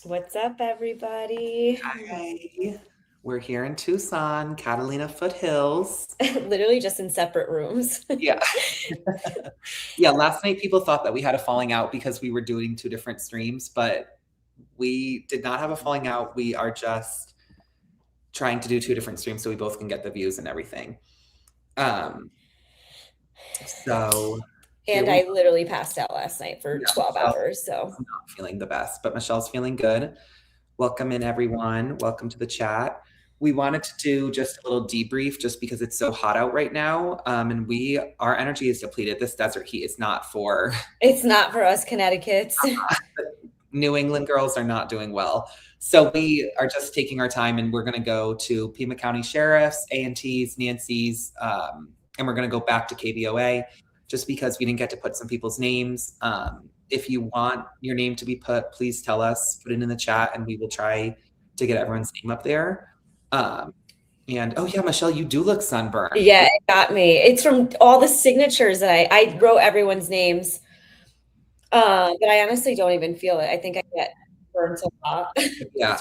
What's up, everybody? Hi, we're here in Tucson, Catalina Foothills. Literally just in separate rooms. Yeah. Yeah, last night people thought that we had a falling out because we were doing two different streams, but we did not have a falling out. We are just trying to do two different streams so we both can get the views and everything. Um, so here And we I literally passed out last night for yeah, 12 Michelle's hours. So, not feeling the best, but Michelle's feeling good. Welcome in, everyone. Welcome to the chat. We wanted to do just a little debrief just because it's so hot out right now. And our energy is depleted. This desert heat is not for it's not for us Connecticut's. New England girls are not doing well. So we are just taking our time and we're going to go to Pima County Sheriff's, A&T's, Nancy's, and we're going to go back to KBOA just because we didn't get to put some people's names. If you want your name to be put, please tell us, put it in the chat, and we will try to get everyone's name up there. And oh yeah, Michelle, you do look sunburned. Yeah, it got me. It's from all the signatures that I wrote everyone's names. But I honestly don't even feel it. I think I get burned so hot. Yeah.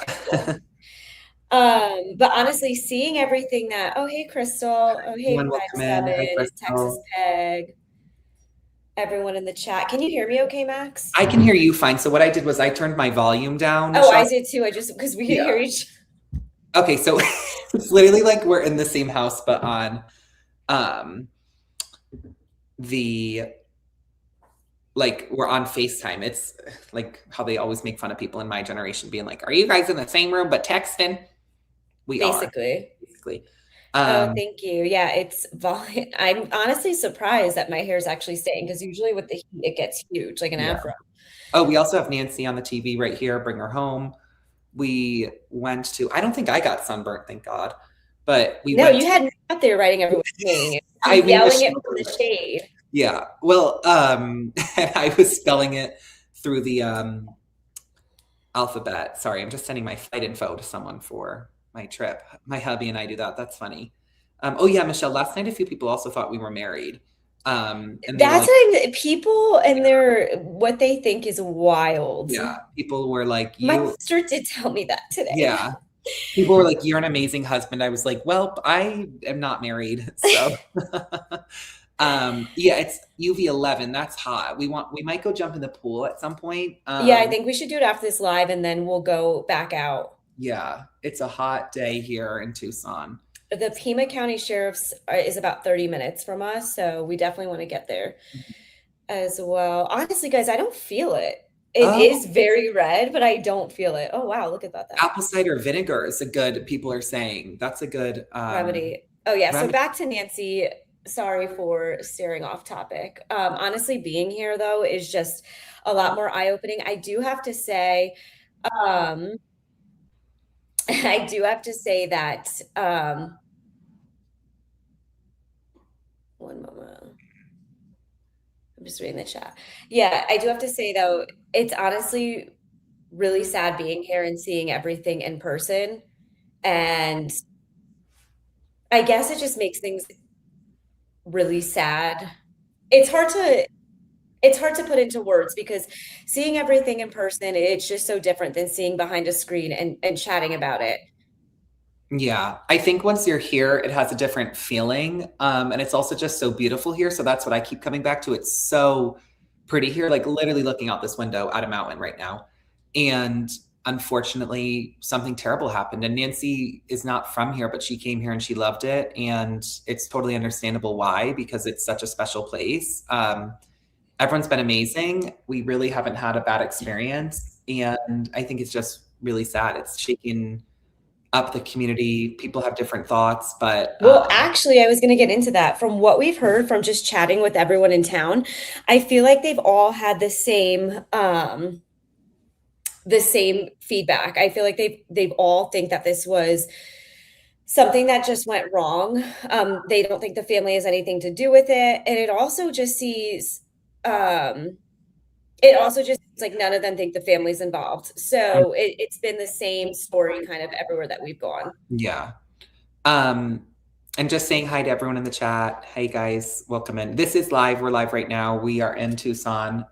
But honestly, seeing everything oh, hey, Crystal. Oh, hey, Everyone will come in. Hi, 57, Texas Crystal. Peg. Everyone in the chat. Can you hear me okay, Max? I can hear you fine. So what I did was I turned my volume down. Oh, I did too. Because we can hear each. Okay, so it's literally like we're in the same house, but on we're on FaceTime. It's like how they always make fun of people in my generation being like, are you guys in the same room but texting? We basically. Oh, thank you. Yeah, it's volume. I'm honestly surprised that my hair is actually staying because usually with the heat it gets huge, like an afro. Oh, we also have Nancy on the TV right here. Bring her home. We went to, I don't think I got sunburnt, thank God. But you had me out there writing everyone's name. Yelling it from the shade. Yeah. Well, I was spelling it through the alphabet. Sorry, I'm just sending my flight info to someone for my trip. My hubby and I do that. That's funny. Oh yeah, Michelle, last night a few people also thought we were married. And that's like, people and what they think is wild. Yeah, people were like, my sister did tell me that today. Yeah, people were like, you're an amazing husband. I was like, well, I am not married, so yeah, it's UV 11. That's hot. We might go jump in the pool at some point. Yeah, I think we should do it after this live and then we'll go back out. Yeah, it's a hot day here in Tucson. The Pima County Sheriff's is about 30 minutes from us, so we definitely want to get there as well. Honestly, guys, I don't feel it. It is very red, but I don't feel it. Oh, wow, look at that. Apple cider vinegar is people are saying that's a good remedy. Oh, yeah, so back to Nancy. Sorry for steering off topic. Honestly, being here, though, is just a lot more eye-opening. I do have to say that one moment. I'm just reading the chat. Yeah, I do have to say, though, it's honestly really sad being here and seeing everything in person. And I guess it just makes things really sad. It's hard to put into words because seeing everything in person, it's just so different than seeing behind a screen and chatting about it. Yeah, I think once you're here, it has a different feeling. And it's also just so beautiful here. So that's what I keep coming back to. It's so pretty here, like literally looking out this window at a mountain right now. And unfortunately, something terrible happened. And Nancy is not from here, but she came here and she loved it. And it's totally understandable why, because it's such a special place. Everyone's been amazing. We really haven't had a bad experience. And I think it's just really sad. It's shaking up the community. People have different thoughts, but well, actually, I was going to get into that. From what we've heard from just chatting with everyone in town, I feel like they've all had the same feedback. I feel like they've all think that this was something that just went wrong. They don't think the family has anything to do with it, and it also just like none of them think the family's involved. So it's been the same story kind of everywhere that we've gone. Yeah. And just saying hi to everyone in the chat. Hey guys, welcome in. This is live. We're live right now. We are in Tucson.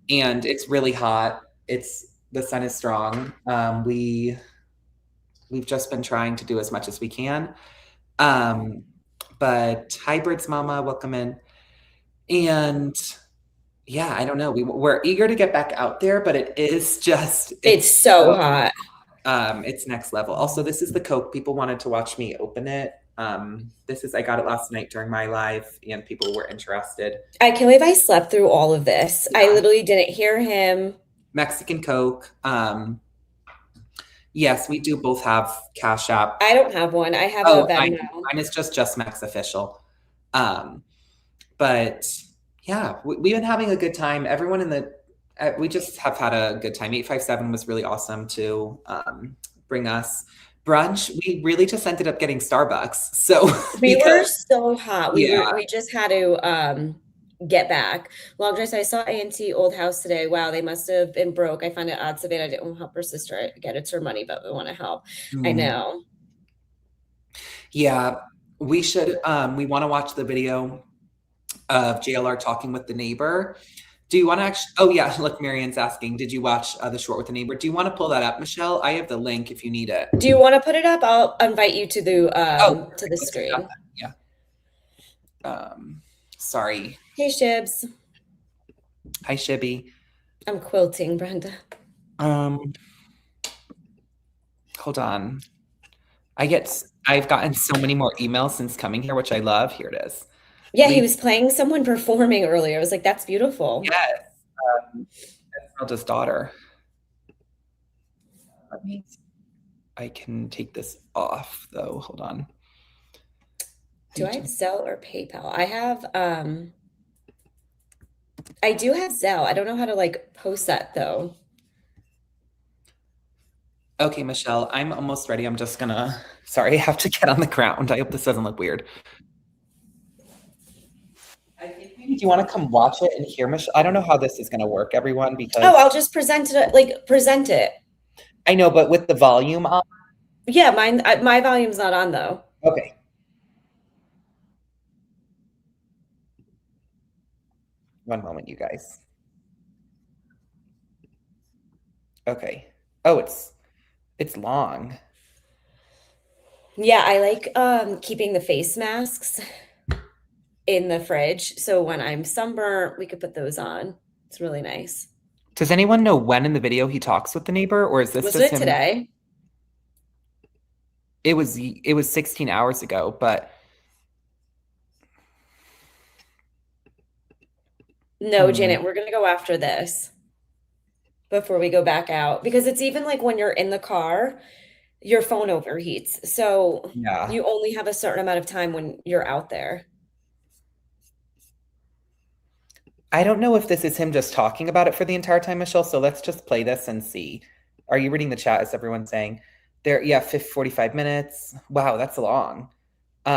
And it's really hot. It's The sun is strong. We've just been trying to do as much as we can. But hybrids, Mama, welcome in. And yeah, I don't know. We're eager to get back out there, but It's it's so hot. it's next level. Also, this is the Coke. People wanted to watch me open it. I got it last night during my live, and people were interested. I can't believe I slept through all of this. I Yeah. literally didn't hear him. Mexican Coke. Yes, we do both have Cash App. I don't have one. I have a Oh, mine Venmo. is just Maxxofficial. Um, but yeah, we've been having a good time. Everyone we just have had a good time. 857 was really awesome to bring us brunch. We really just ended up getting Starbucks. So We were because so hot. yeah, We just had to get back. Long dress. I saw A&T Old House today. Wow, they must have been broke. I find it odd. Savannah didn't want to help her sister get it's her money, but we want to help. I know. yeah, we should we want to watch the video of JLR talking with the neighbor. Do you want to actually? Oh yeah, look, Marianne's asking. Did you watch the short with the neighbor? Do you want to pull that up, Michelle? I have the link if you need it. Do you want to put it up? I'll invite you to Oh, the perfect. Let's do that screen. then. Yeah. Sorry. Hey Shibs. Hi, Shibby. I'm quilting, Brenda. Um, Hold on. I've gotten so many more emails since coming here, which I love. Here it is. Yeah, he We was playing someone performing earlier. I was like, that's beautiful. Yes, Esmeralda's daughter. Let me. I can take this off though. Hold on. Do I have Zelle or PayPal? I do have Zelle. I don't know how to like post that though. Okay, Michelle, I'm almost ready. I'm just gonna. Sorry, I have to get on the ground. I hope this doesn't look weird. I think maybe do you want to come watch it and hear Michelle? I don't know how this is gonna work, everyone, because Oh, I'll just present it. I know, but with the volume on. Yeah, my volume's not on though. Okay. One moment, you guys. Okay. Oh, it's long. Yeah, I like keeping the face masks in the fridge. So when I'm sunburnt, we could put those on. It's really nice. Does anyone know when in the video he talks with the neighbor, or is this Wasn't just it him? today? It was 16 hours ago, but No, Janet, we're gonna go after this before we go back out because it's even like when you're in the car, your phone overheats. So yeah. you only have a certain amount of time when you're out there. I don't know if this is him just talking about it for the entire time, Michelle. So let's just play this and see. Are you reading the chat? Is everyone saying there? Yeah, 45 minutes. Wow, that's long. At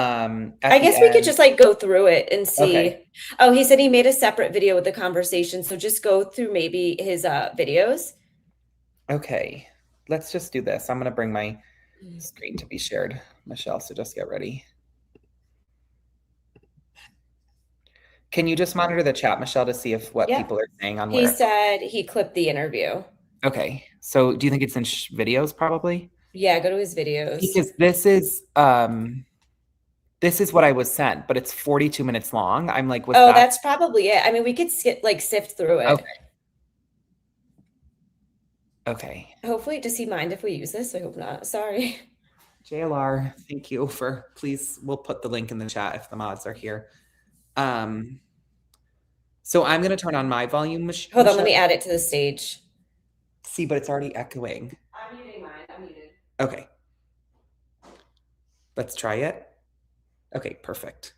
I the guess we could end, just like go through it and okay, see. Oh, he said he made a separate video with the conversation. So just go through maybe his videos. okay. Let's just do this. I'm gonna bring my screen to be shared, Michelle. So just get ready. Can you just monitor the chat, Michelle, to see if what Yeah. people are saying on He where? said he clipped the interview. Okay. So do you think it's in videos probably? Yeah, go to his videos. Because this is what I was sent, but it's 42 minutes long. I'm like, was Oh, that that's probably it. I mean, we could sift through it. okay? Okay. Hopefully, does he mind if we use this? I hope not. Sorry. JLR, thank you for please. We'll put the link in the chat if the mods are here. So I'm gonna turn on my volume, Hold on, let Michelle. me add it to the stage. See, but it's already echoing. I'm muting mine. I'm muted. Okay. Let's try it. Okay, perfect.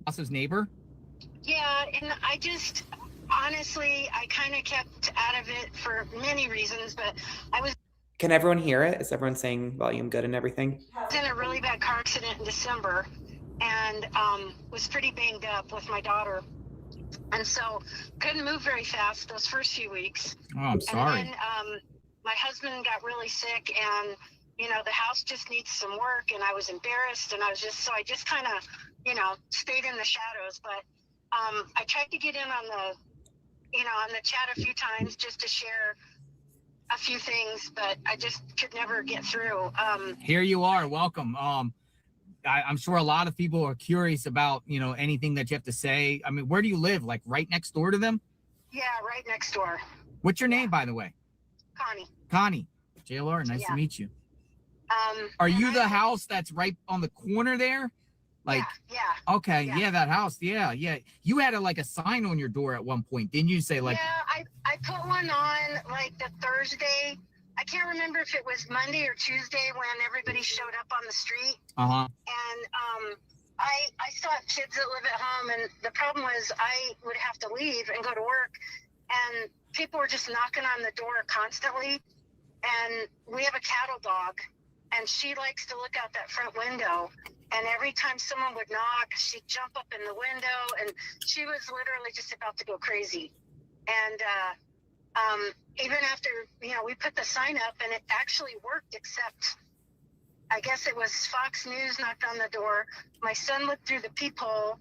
Boss's neighbor? Yeah, and I just honestly, I kind of kept out of it for many reasons, but I was Can everyone hear it? Is everyone saying volume good and everything? in a really bad car accident in December and was pretty banged up with my daughter. And so couldn't move very fast those first few weeks. Oh, I'm sorry. And then my husband got really sick and, you know, the house just needs some work and I was embarrassed and I just kind of, you know, stayed in the shadows. But I tried to get in on on the chat a few times just to share a few things, but I just could never get through. Here you are. Welcome. I'm sure a lot of people are curious about, anything that you have to say. I mean, where do you live? Like right next door to them? Yeah, right next door. What's your name, by the way? Connie. Connie. JLR, nice to meet you. Are you the house that's right on the corner there? Like, yeah. Okay, yeah, that house. Yeah. You had a sign on your door at one point, didn't you? Say like, yeah, I put one on like the Thursday. I can't remember if it was Monday or Tuesday when everybody showed up on the street. And I still have kids that live at home, and the problem was I would have to leave and go to work, and people were just knocking on the door constantly. And we have a cattle dog, and she likes to look out that front window. And every time someone would knock, she'd jump up in the window, and she was literally just about to go crazy. And even after, we put the sign up, and it actually worked, except I guess it was Fox News knocked on the door. My son looked through the peephole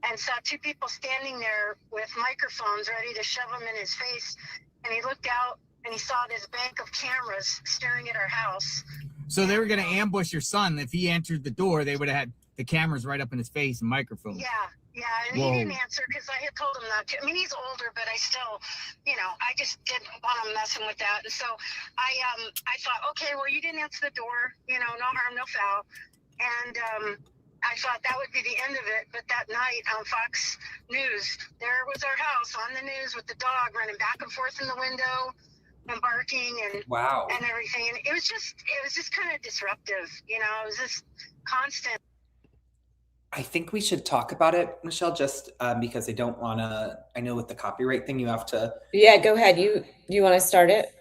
and saw two people standing there with microphones ready to shove them in his face. And he looked out, and he saw this bank of cameras staring at our house. So they were going to ambush your son. If he entered the door, they would have had the cameras right up in his face and microphones. Yeah, and he didn't answer because I had told him not to. I mean, he's older, but I still, I just didn't want him messing with that. And so I thought, okay, well, you didn't answer the door, no harm, no foul. And I thought that would be the end of it. But that night on Fox News, there was our house on the news with the dog running back and forth in the window and barking and everything. And it was just kind of disruptive, it was just constant. I think we should talk about it, Michelle, just because I don't want to, I know with the copyright thing, you have to. Yeah, go ahead. You want to start it?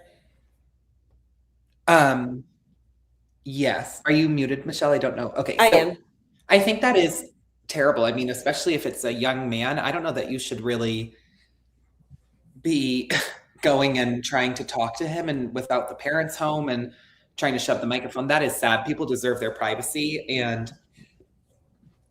Yes. Are you muted, Michelle? I don't know. Okay. I am. I think that is terrible. I mean, especially if it's a young man, I don't know that you should really be going and trying to talk to him and without the parents home and trying to shove the microphone. That is sad. People deserve their privacy. And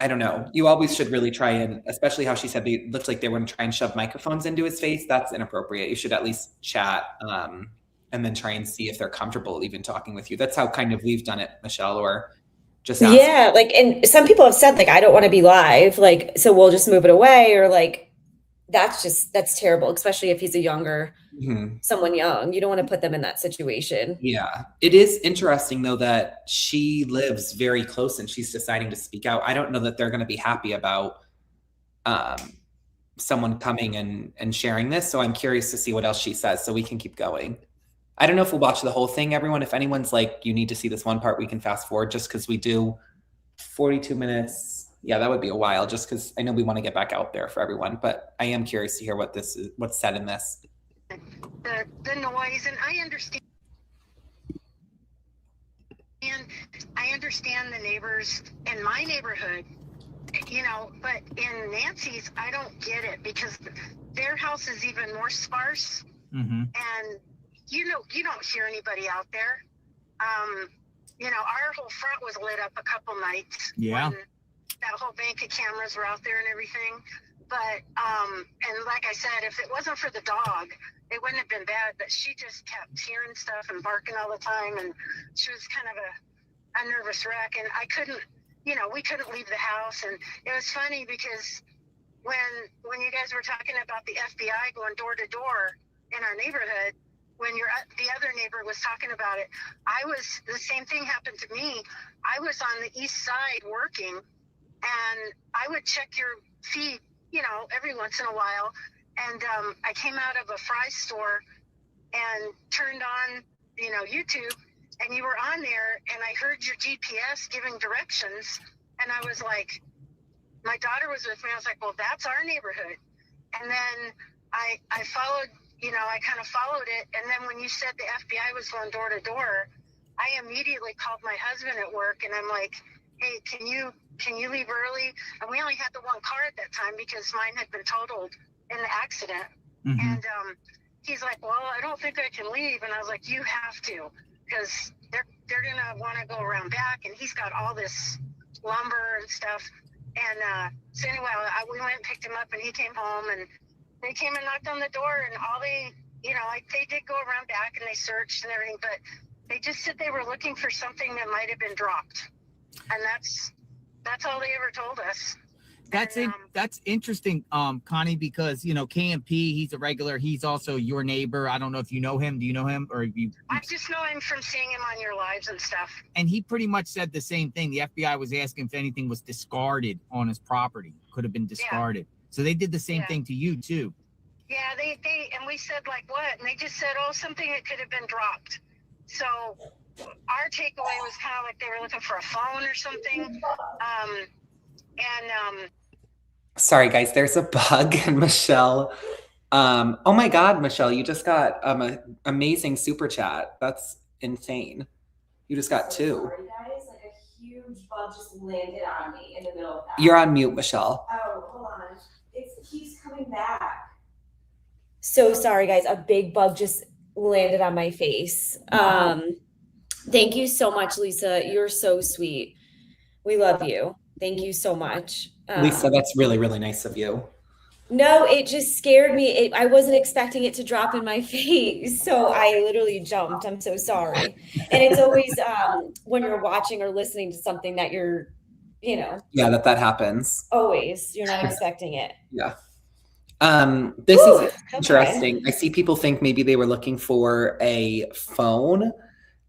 I don't know. You always should really try and, especially how she said they looked like they were going to try and shove microphones into his face. That's inappropriate. You should at least chat and then try and see if they're comfortable even talking with you. That's how kind of we've done it, Michelle, or just ask. Yeah, and some people have said I don't want to be live, so we'll just move it away, or that's terrible, especially if he's a younger, someone young. You don't want to put them in that situation. Yeah. It is interesting, though, that she lives very close and she's deciding to speak out. I don't know that they're going to be happy about someone coming and sharing this. So I'm curious to see what else she says so we can keep going. I don't know if we'll watch the whole thing, everyone. If anyone's you need to see this one part, we can fast forward just because we do 42 minutes. Yeah, that would be a while just because I know we want to get back out there for everyone. But I am curious to hear what's said in this. The noise, and I understand. And I understand the neighbors in my neighborhood, but in Nancy's, I don't get it because their house is even more sparse. And you don't hear anybody out there. Our whole front was lit up a couple nights. Yeah. When that whole bank of cameras were out there and everything. But, and like I said, if it wasn't for the dog, it wouldn't have been bad, but she just kept hearing stuff and barking all the time. And she was kind of a nervous wreck. And I couldn't, we couldn't leave the house. And it was funny because when you guys were talking about the FBI going door to door in our neighborhood, when the other neighbor was talking about it, the same thing happened to me. I was on the east side working, and I would check your feed, every once in a while. And I came out of a fry store and turned on, YouTube, and you were on there, and I heard your GPS giving directions, and I was like, my daughter was with me. I was like, well, that's our neighborhood. And then I followed, I kind of followed it. And then when you said the FBI was going door to door, I immediately called my husband at work, and I'm like, hey, can you leave early? And we only had the one car at that time because mine had been totaled in the accident. And he's like, well, I don't think I can leave. And I was like, you have to, because they're going to want to go around back. And he's got all this lumber and stuff. And so anyway, we went and picked him up, and he came home, and They came and knocked on the door, and all they, like they did go around back and they searched and everything, but they just said they were looking for something that might have been dropped, and that's all they ever told us. That's interesting, Connie, because KMP, he's a regular. He's also your neighbor. I don't know if you know him. Do you know him, or you? I just know him from seeing him on your lives and stuff. And he pretty much said the same thing. The FBI was asking if anything was discarded on his property, could have been discarded. Yeah. So they did the same thing to you too. Yeah, they and we said like what, and they just said, oh, something that could have been dropped. So our takeaway was kind of like they were looking for a phone or something. Sorry guys, there's a bug, and Michelle. Oh my God, Michelle, you just got an amazing super chat. That's insane. You just got two. Sorry guys, like a huge bug just landed on me in the middle of that. You're on mute, Michelle. Oh, hold on. It keeps coming back. So sorry guys, a big bug just landed on my face. Thank you so much, Lisa. You're so sweet. We love you. Thank you so much. Lisa, that's really, really nice of you. No, it just scared me. I wasn't expecting it to drop in my face. So I literally jumped. I'm so sorry. And it's always when you're watching or listening to something that you're, Yeah, that happens. Always. You're not expecting it. Yeah. This is interesting. Okay. I see people think maybe they were looking for a phone.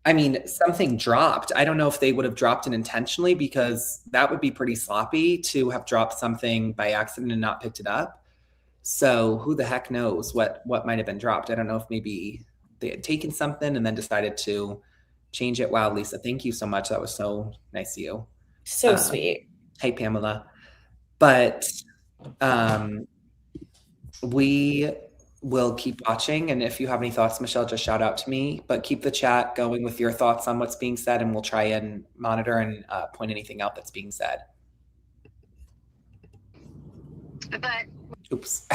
I mean, something dropped. I don't know if they would have dropped it intentionally, because that would be pretty sloppy to have dropped something by accident and not picked it up. So who the heck knows what might have been dropped. I don't know if maybe they had taken something and then decided to change it. Wow, Lisa, thank you so much. That was so nice of you. So sweet. Hey, Pamela. But we will keep watching. And if you have any thoughts, Michelle, just shout out to me. But keep the chat going with your thoughts on what's being said, and we'll try and monitor and point anything out that's being said. But oops.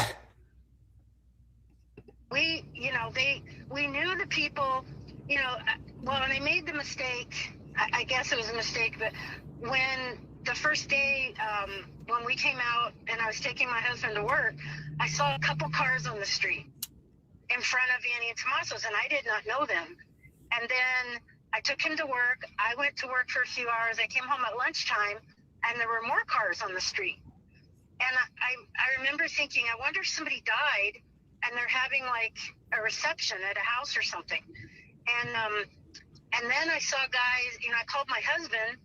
We knew the people, well, when they made the mistake, I guess it was a mistake, but when the first day, when we came out and I was taking my husband to work, I saw a couple cars on the street in front of Annie and Tommaso's, and I did not know them. And then I took him to work. I went to work for a few hours. I came home at lunchtime, and there were more cars on the street. And I remember thinking, I wonder if somebody died and they're having like a reception at a house or something. And then I saw guys, I called my husband,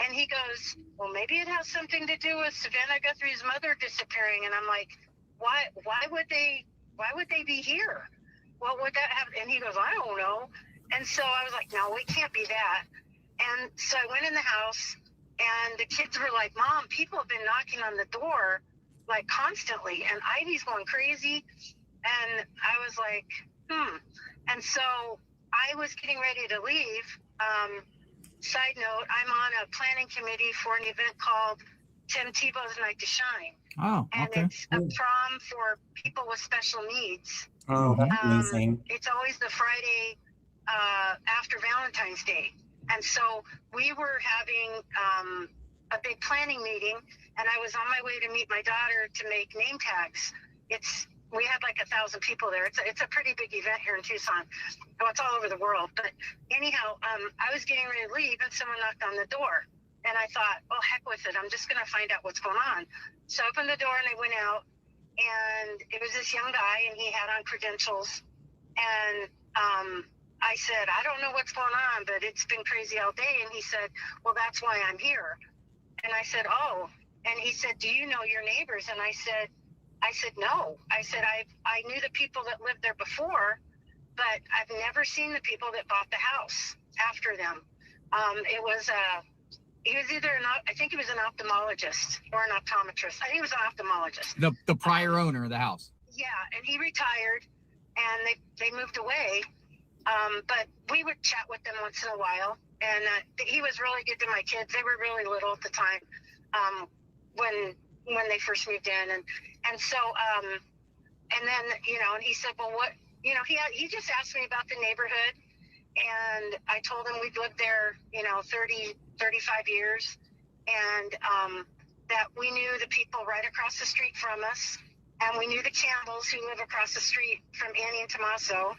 and he goes, well, maybe it has something to do with Savannah Guthrie's mother disappearing. And I'm like, why would they be here? What would that have? And he goes, I don't know. And so I was like, no, it can't be that. And so I went in the house, and the kids were like, Mom, people have been knocking on the door like constantly, and Ivy's going crazy. And I was like, And so I was getting ready to leave. Side note, I'm on a planning committee for an event called Tim Tebow's Night to Shine. Oh, okay. And it's a prom for people with special needs. Oh, that's amazing. It's always the Friday after Valentine's Day. And so we were having a big planning meeting, and I was on my way to meet my daughter to make name tags. We had like 1,000 people there. It's a pretty big event here in Tucson. Well, it's all over the world. But anyhow, I was getting ready to leave, and someone knocked on the door. And I thought, oh, heck with it. I'm just going to find out what's going on. So I opened the door, and I went out, and it was this young guy, and he had on credentials. And I said, I don't know what's going on, but it's been crazy all day. And he said, well, that's why I'm here. And I said, oh. And he said, do you know your neighbors? And I said, no. I said, I knew the people that lived there before, but I've never seen the people that bought the house after them. He was either I think he was an ophthalmologist or an optometrist. I think he was an ophthalmologist. The prior owner of the house. Yeah, and he retired, and they moved away. But we would chat with them once in a while, and he was really good to my kids. They were really little at the time when they first moved in, and so and then and he said, well, what he just asked me about the neighborhood, and I told him we'd lived there 35 years, and that we knew the people right across the street from us, and we knew the Campbells who live across the street from Annie and Tommaso.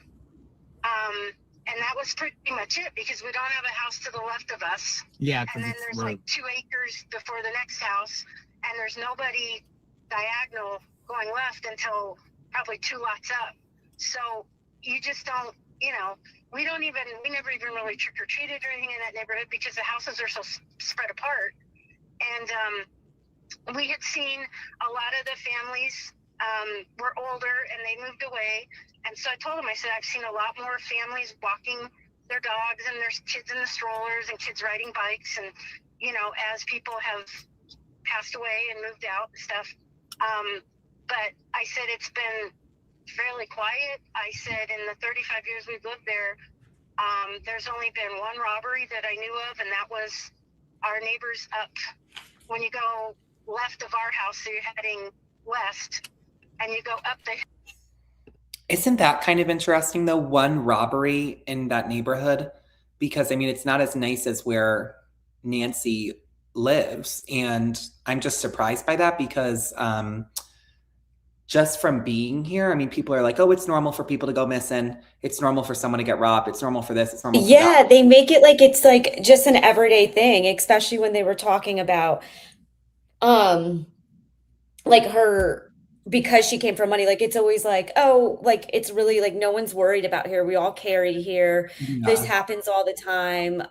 And that was pretty much it, because we don't have a house to the left of us. Yeah, And then there's like 2 acres before the next house, and there's nobody diagonal going left until probably 2 lots up. So you just don't, you know, we never even really trick-or-treated or anything in that neighborhood because the houses are so spread apart. And we had seen a lot of the families were older and they moved away. And so I told him, I said, I've seen a lot more families walking their dogs, and there's kids in the strollers and kids riding bikes. And, you know, as people have passed away and moved out and stuff. But I said, it's been fairly quiet. I said, in the 35 years we've lived there, there's only been 1 robbery that I knew of, and that was our neighbors up. When you go left of our house, so you're heading west, and you go up the. Isn't that kind of interesting, though? 1 robbery in that neighborhood? Because, I mean, it's not as nice as where Nancy lives. And I'm just surprised by that because just from being here, I mean, people are like, oh, it's normal for people to go missing. It's normal for someone to get robbed. It's normal for this. It's normal for Yeah, that. they make it like it's like just an everyday thing, especially when they were talking about like her, because she came from money, like it's always like, oh, like it's really like no one's worried about here. We all carry here. This Yeah. happens all the time.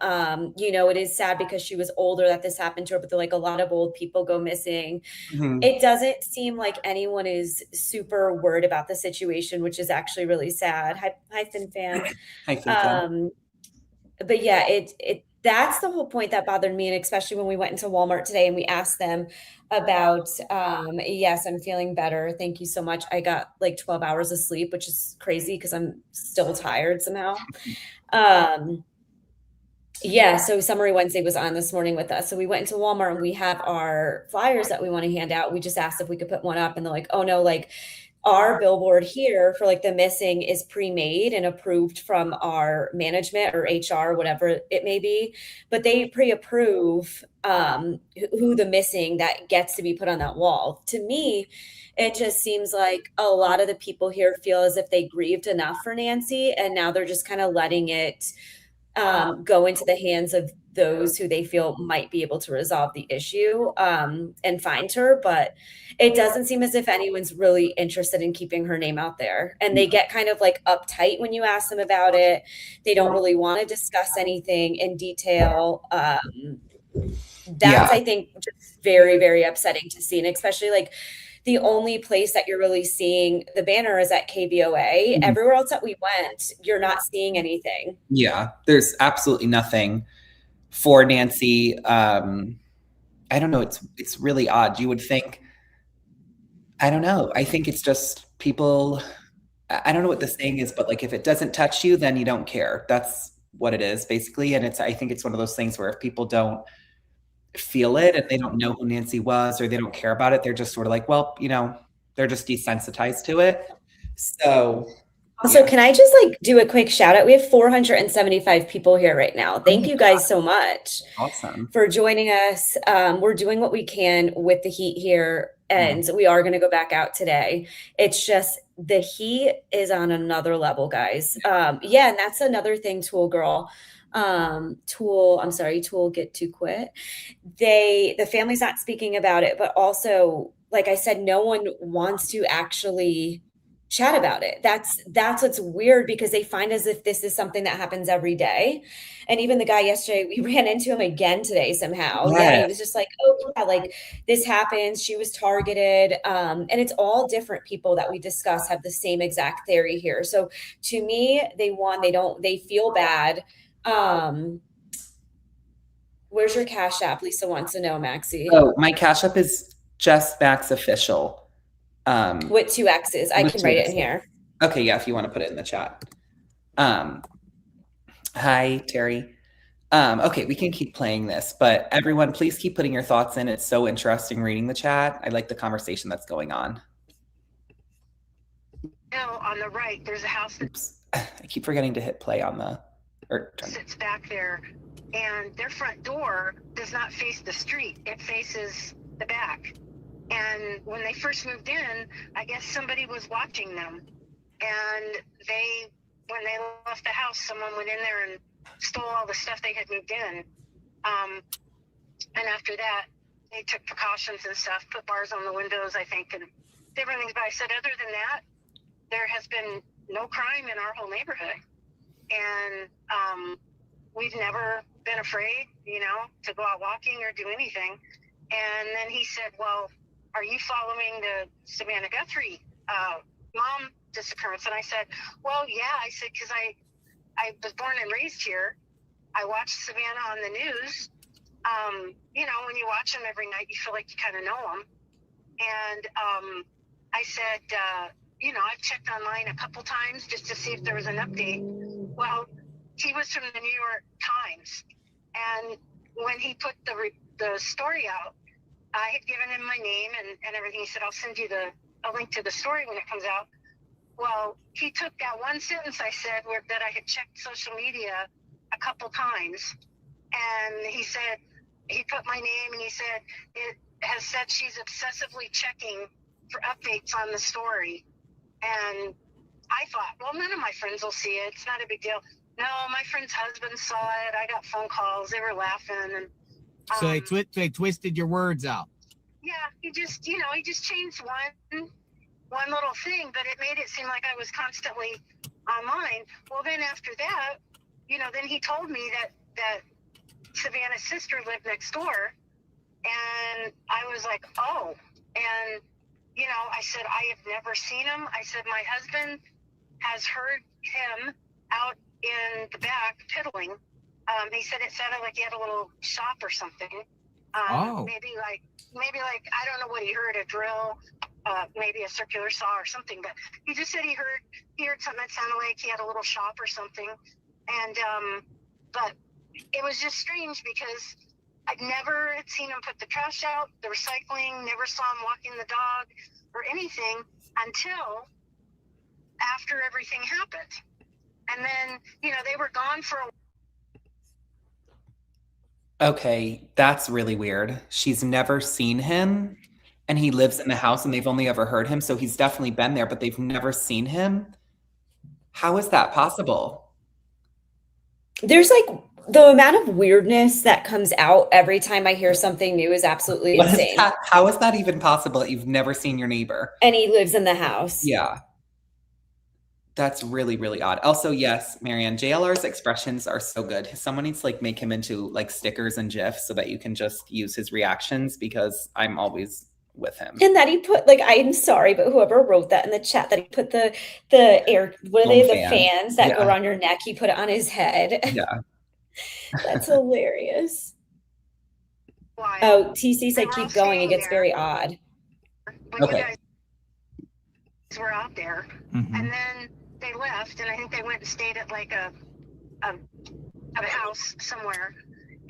You know, it is sad because she was older that this happened to her, but they're like a lot of old people go missing. Mhm. It doesn't seem like anyone is super worried about the situation, which is actually really sad. Hi Fin fan. I think that. But yeah, that's the whole point that bothered me, and especially when we went into Walmart today and we asked them about yes, I'm feeling better. Thank you so much. I got like 12 hours of sleep, which is crazy because I'm still tired somehow. Yeah, so Summary Wednesday was on this morning with us. So we went into Walmart and we have our flyers that we want to hand out. We just asked if we could put one up, and they're like, oh no, like our billboard here for like the missing is pre-made and approved from our management or HR, whatever it may be, but they pre-approve who the missing that gets to be put on that wall. To me, it just seems like a lot of the people here feel as if they grieved enough for Nancy, and now they're just kind of letting it go into the hands of those who they feel might be able to resolve the issue and find her. But it doesn't seem as if anyone's really interested in keeping her name out there. And they get kind of like uptight when you ask them about it. They don't really want to discuss anything in detail. That's, I think, just very, very upsetting to see. And especially like the only place that you're really seeing the banner is at KVOA. Mhm. Everywhere else that we went, you're not seeing anything. Yeah, there's absolutely nothing for Nancy. I don't know. It's really odd. You would think, I don't know. I think it's just people, I don't know what the saying is, but like if it doesn't touch you, then you don't care. That's what it is basically. And I think it's one of those things where if people don't feel it and they don't know who Nancy was or they don't care about it, they're just sort of like, well, you know, they're just desensitized to it. So Also, yeah. can I just like do a quick shout out? We have 475 people here right now. Thank you guys so much Awesome. for joining us. We're doing what we can with the heat here, and we are going to go back out today. It's just the heat is on another level, guys. Yeah, and that's another thing, Tool Girl. Tool Get to Quit. The family's not speaking about it, but also, like I said, no one wants to actually chat about it. That's what's weird, because they find as if this is something that happens every day. And even the guy yesterday, we ran into him again today somehow. Yes. Yeah, he was just like, oh yeah, like this happens. She was targeted. And it's all different people that we discuss have the same exact theory here. So to me, they feel bad. Where's your Cash App? Lisa wants to know, Maxie. Oh, my Cash App is justmaxxofficial. With 2 X's. I can write it in here. Okay, yeah, if you want to put it in the chat. Hi, Terry. Okay, we can keep playing this, but everyone, please keep putting your thoughts in. It's so interesting reading the chat. I like the conversation that's going on. No, on the right, there's a house that Oops. I keep forgetting to hit play on the, sits back there, and their front door does not face the street. It faces the back. And when they first moved in, I guess somebody was watching them. And when they left the house, someone went in there and stole all the stuff they had moved in. And after that, they took precautions and stuff, put bars on the windows, I think, and different things. But I said, other than that, there has been no crime in our whole neighborhood. And we've never been afraid, to go out walking or do anything. And then he said, well, are you following the Savannah Guthrie mom disappearance? And I said, well, yeah. I said, because I was born and raised here. I watched Savannah on the news. When you watch them every night, you feel like you kind of know them. And I said, I've checked online a couple times just to see if there was an update. Well, he was from the New York Times. And when he put the story out, I had given him my name and everything. He said, I'll send you a link to the story when it comes out. Well, he took that one sentence I said that I had checked social media a couple times. And he put my name and he said, it has said she's obsessively checking for updates on the story. And I thought, well, none of my friends will see it. It's not a big deal. No, my friend's husband saw it. I got phone calls. They were laughing. And so they twisted your words out. Yeah, he just changed one little thing, but it made it seem like I was constantly online. Well, then after that, then he told me that Savannah's sister lived next door, and I was like, oh, and I said, I have never seen him. I said, my husband has heard him out in the back piddling. He said it sounded like he had a little shop or something. Maybe like I don't know what he heard, a drill, maybe a circular saw or something. But he just said he heard something that sounded like he had a little shop or something. And but it was just strange because I'd never had seen him put the trash out, the recycling, never saw him walking the dog or anything until after everything happened. And then, they were gone for a while. Okay, that's really weird. She's never seen him, and he lives in the house, and they've only ever heard him, so he's definitely been there, but they've never seen him. How is that possible? There's like the amount of weirdness that comes out every time I hear something new is absolutely What is insane. that? How is that even possible that you've never seen your neighbor? And he lives in the house. Yeah. That's really, really odd. Also, yes, Marianne, JLR's expressions are so good. Someone needs to make him into stickers and GIFs so that you can just use his reactions, because I'm always with him. And that he put I'm sorry, but whoever wrote that in the chat, that he put the air, what are they, the fans that go around your neck, he put it on his head. Yeah. That's hilarious. Oh, TC said keep going. It gets very odd. When you guys were out there, and then they left, and I think they went and stayed at a house somewhere.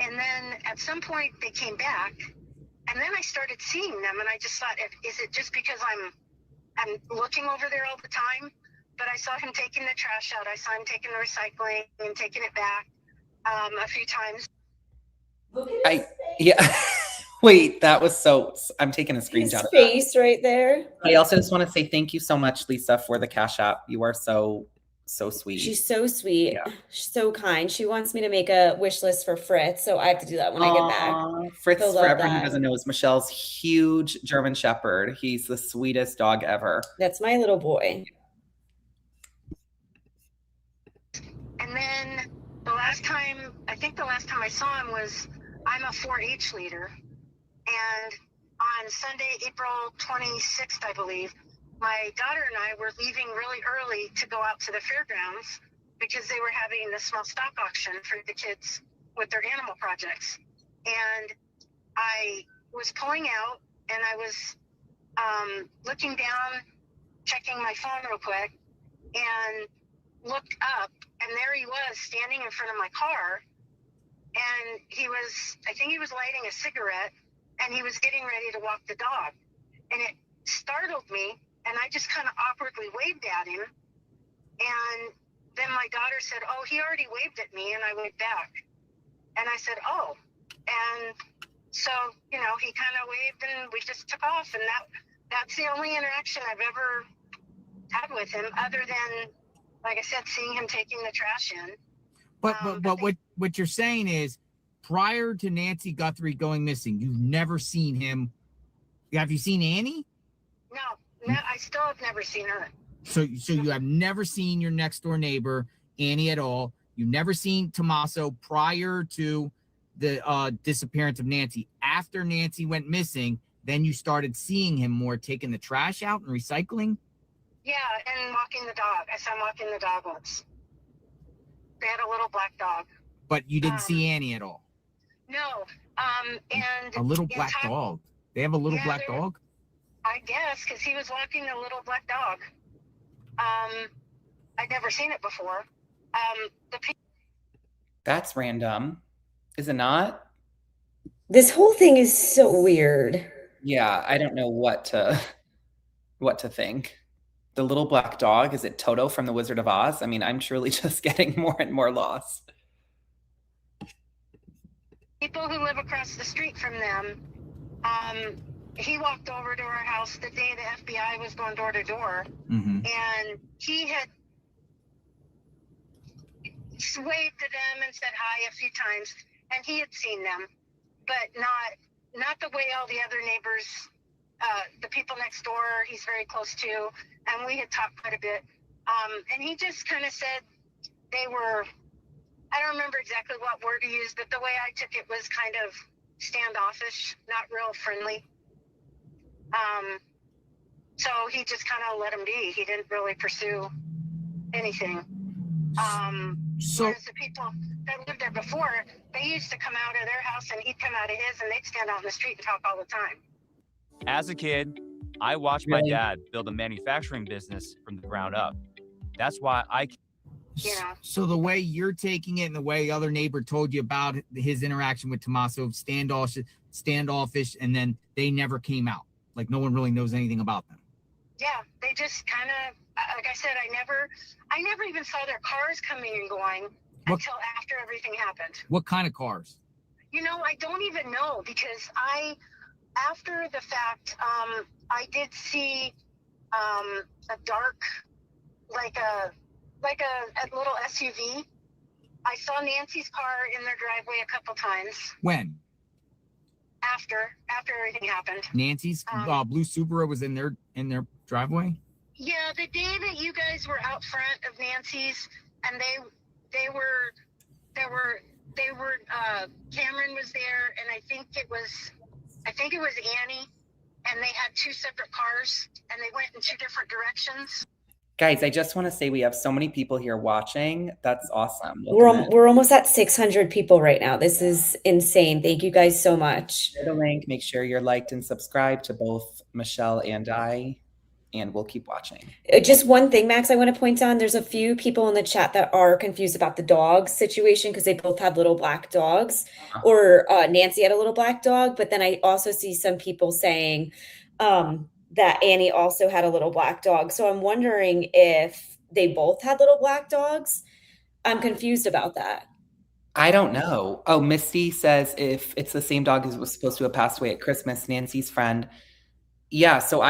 And then at some point they came back, and then I started seeing them, and I just thought, is it just because I'm looking over there all the time? But I saw him taking the trash out. I saw him taking the recycling and taking it back a few times. Yeah. Wait, that was I'm taking a screenshot of his face right there. I also just want to say thank you so much, Lisa, for the Cash App. You are so sweet. She's so sweet. Yeah. She's so kind. She wants me to make a wish list for Fritz, so I have to do that when I get back. Fritz, for everyone who doesn't know, is Michelle's huge German Shepherd. He's the sweetest dog ever. That's my little boy. And then the last time I saw him was, I'm a 4-H leader. And on Sunday, April 26th, I believe, my daughter and I were leaving really early to go out to the fairgrounds because they were having a small stock auction for the kids with their animal projects. And I was pulling out, and I was looking down, checking my phone real quick, and looked up, and there he was standing in front of my car. And I think he was lighting a cigarette, and he was getting ready to walk the dog. And it startled me, and I just kind of awkwardly waved at him. And then my daughter said, oh, he already waved at me, and I waved back. And I said, oh. And So, you know, he kind of waved and we just took off, and that's the only interaction I've ever had with him, other than, like I said, seeing him taking the trash in. But what you're saying is, prior to Nancy Guthrie going missing, you've never seen him. Have you seen Annie? No, I still have never seen her. So you have never seen your next door neighbor, Annie, at all. You've never seen Tommaso prior to the disappearance of Nancy. After Nancy went missing, then you started seeing him more, taking the trash out and recycling? Yeah, and walking the dog. I saw him walking the dog once. They had a little black dog. But you didn't see Annie at all? No. And a little black dog. They have a little black dog? I guess, because he was walking a little black dog. I'd never seen it before. That's random, is it not? This whole thing is so weird. Yeah, I don't know what to think. The little black dog, is it Toto from The Wizard of Oz? I mean, I'm truly just getting more and more lost. People who live across the street from them, he walked over to our house the day the FBI was going door to door, and he had waved to them and said hi a few times, and he had seen them, but not the way all the other neighbors, the people next door, he's very close to, and we had talked quite a bit, and he just kind of said they were, I don't remember exactly what word he used, but the way I took it was kind of standoffish, not real friendly. So he just kind of let him be. He didn't really pursue anything. So whereas the people that lived there before, they used to come out of their house and he'd come out of his, and they'd stand out in the street and talk all the time. As a kid, I watched my dad build a manufacturing business from the ground up. That's why Yeah. So the way you're taking it and the way other neighbor told you about his interaction with Tommaso, standoffish, and then they never came out. Like no one really knows anything about them. Yeah, they just kind of, like I said, I never even saw their cars coming and going until after everything happened. What kind of cars? You know, I don't even know, because after the fact, I did see a dark, like a little SUV. I saw Nancy's car in their driveway a couple times. When? After everything happened. Nancy's blue Subaru was in their driveway? Yeah, the day that you guys were out front of Nancy's, and they were Cameron was there, and I think it was Annie, and they had two separate cars, and they went in two different directions. Guys, I just want to say we have so many people here watching. That's awesome. We're almost at 600 people right now. This is insane. Thank you guys so much. Share the link. Make sure you're liked and subscribed to both Michelle and I, and we'll keep watching. Just one thing, Max, I want to point on. There's a few people in the chat that are confused about the dog situation because they both have little black dogs, or Nancy had a little black dog. But then I also see some people saying that Annie also had a little black dog. So I'm wondering if they both had little black dogs. I'm confused about that. I don't know. Oh, Misty says if it's the same dog as was supposed to have passed away at Christmas, Nancy's friend. Yeah, so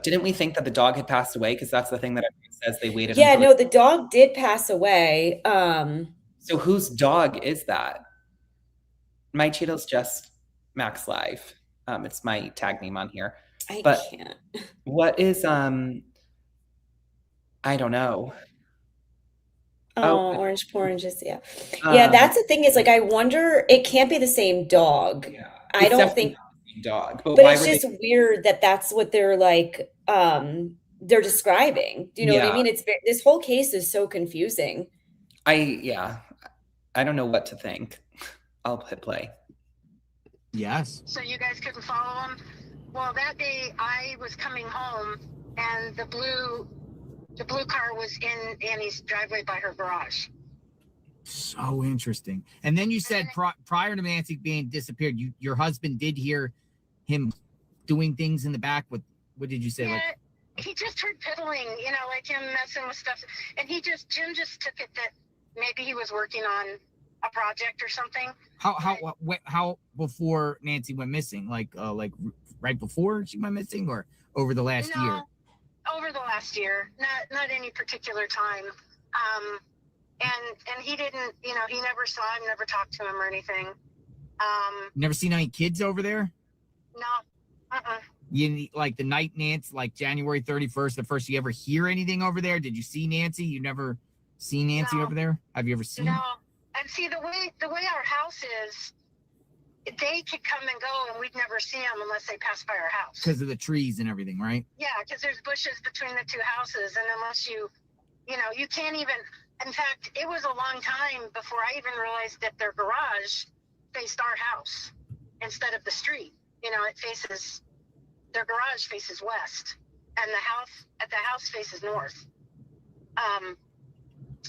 didn't we think that the dog had passed away? Because that's the thing that everyone says they waited. Yeah, no, the dog did pass away. So whose dog is that? My Cheeto's just Maxx Live. It's my tag name on here. I can't. What is I don't know. Orange Poranges, yeah. Yeah, that's the thing, is like I wonder, it can't be the same dog. Yeah. I don't think dog, but it's just weird that that's what they're like they're describing. Do you know what I mean? This whole case is so confusing. I don't know what to think. I'll hit play. Yes. So you guys couldn't follow him? Well, that day I was coming home, and the blue car was in Annie's driveway by her garage. So interesting. And then you said prior to Nancy being disappeared, your husband did hear him doing things in the back. What did you say? Yeah, he just heard piddling, like him messing with stuff. And Jim just took it that maybe he was working on a project or something. How before Nancy went missing? Like right before she went missing, or over the last year? Over the last year, not any particular time. And he didn't, he never saw him, never talked to him or anything. Never seen any kids over there? No. You like the night Nancy, like January 31st, the first you ever hear anything over there? Did you see Nancy? You never seen Nancy over there? Have you ever seen? No. And see, the way our house is, they could come and go, and we'd never see them unless they pass by our house. Because of the trees and everything, right? Yeah, because there's bushes between the two houses, and unless you can't even. In fact, it was a long time before I even realized that their garage faced our house instead of the street. Their garage faces west, and the house faces north.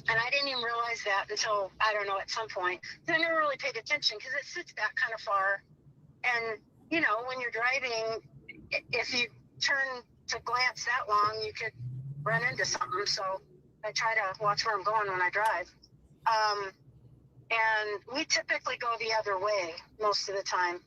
And I didn't even realize that until, I don't know, at some point. I never really paid attention because it sits back kind of far. And, when you're driving, if you turn to glance that long, you could run into something. So I try to watch where I'm going when I drive. And we typically go the other way most of the time.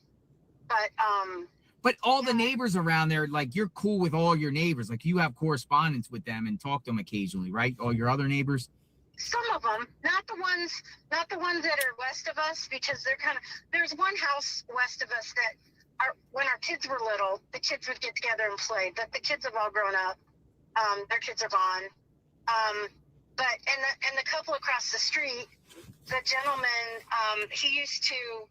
But all the neighbors around there, like you're cool with all your neighbors. Like you have correspondence with them and talk to them occasionally, right? All your other neighbors? Some of them, not the ones that are west of us, because there's one house west of us that when our kids were little, the kids would get together and play, but the kids have all grown up. Their kids are gone. But the couple across the street, the gentleman, he used to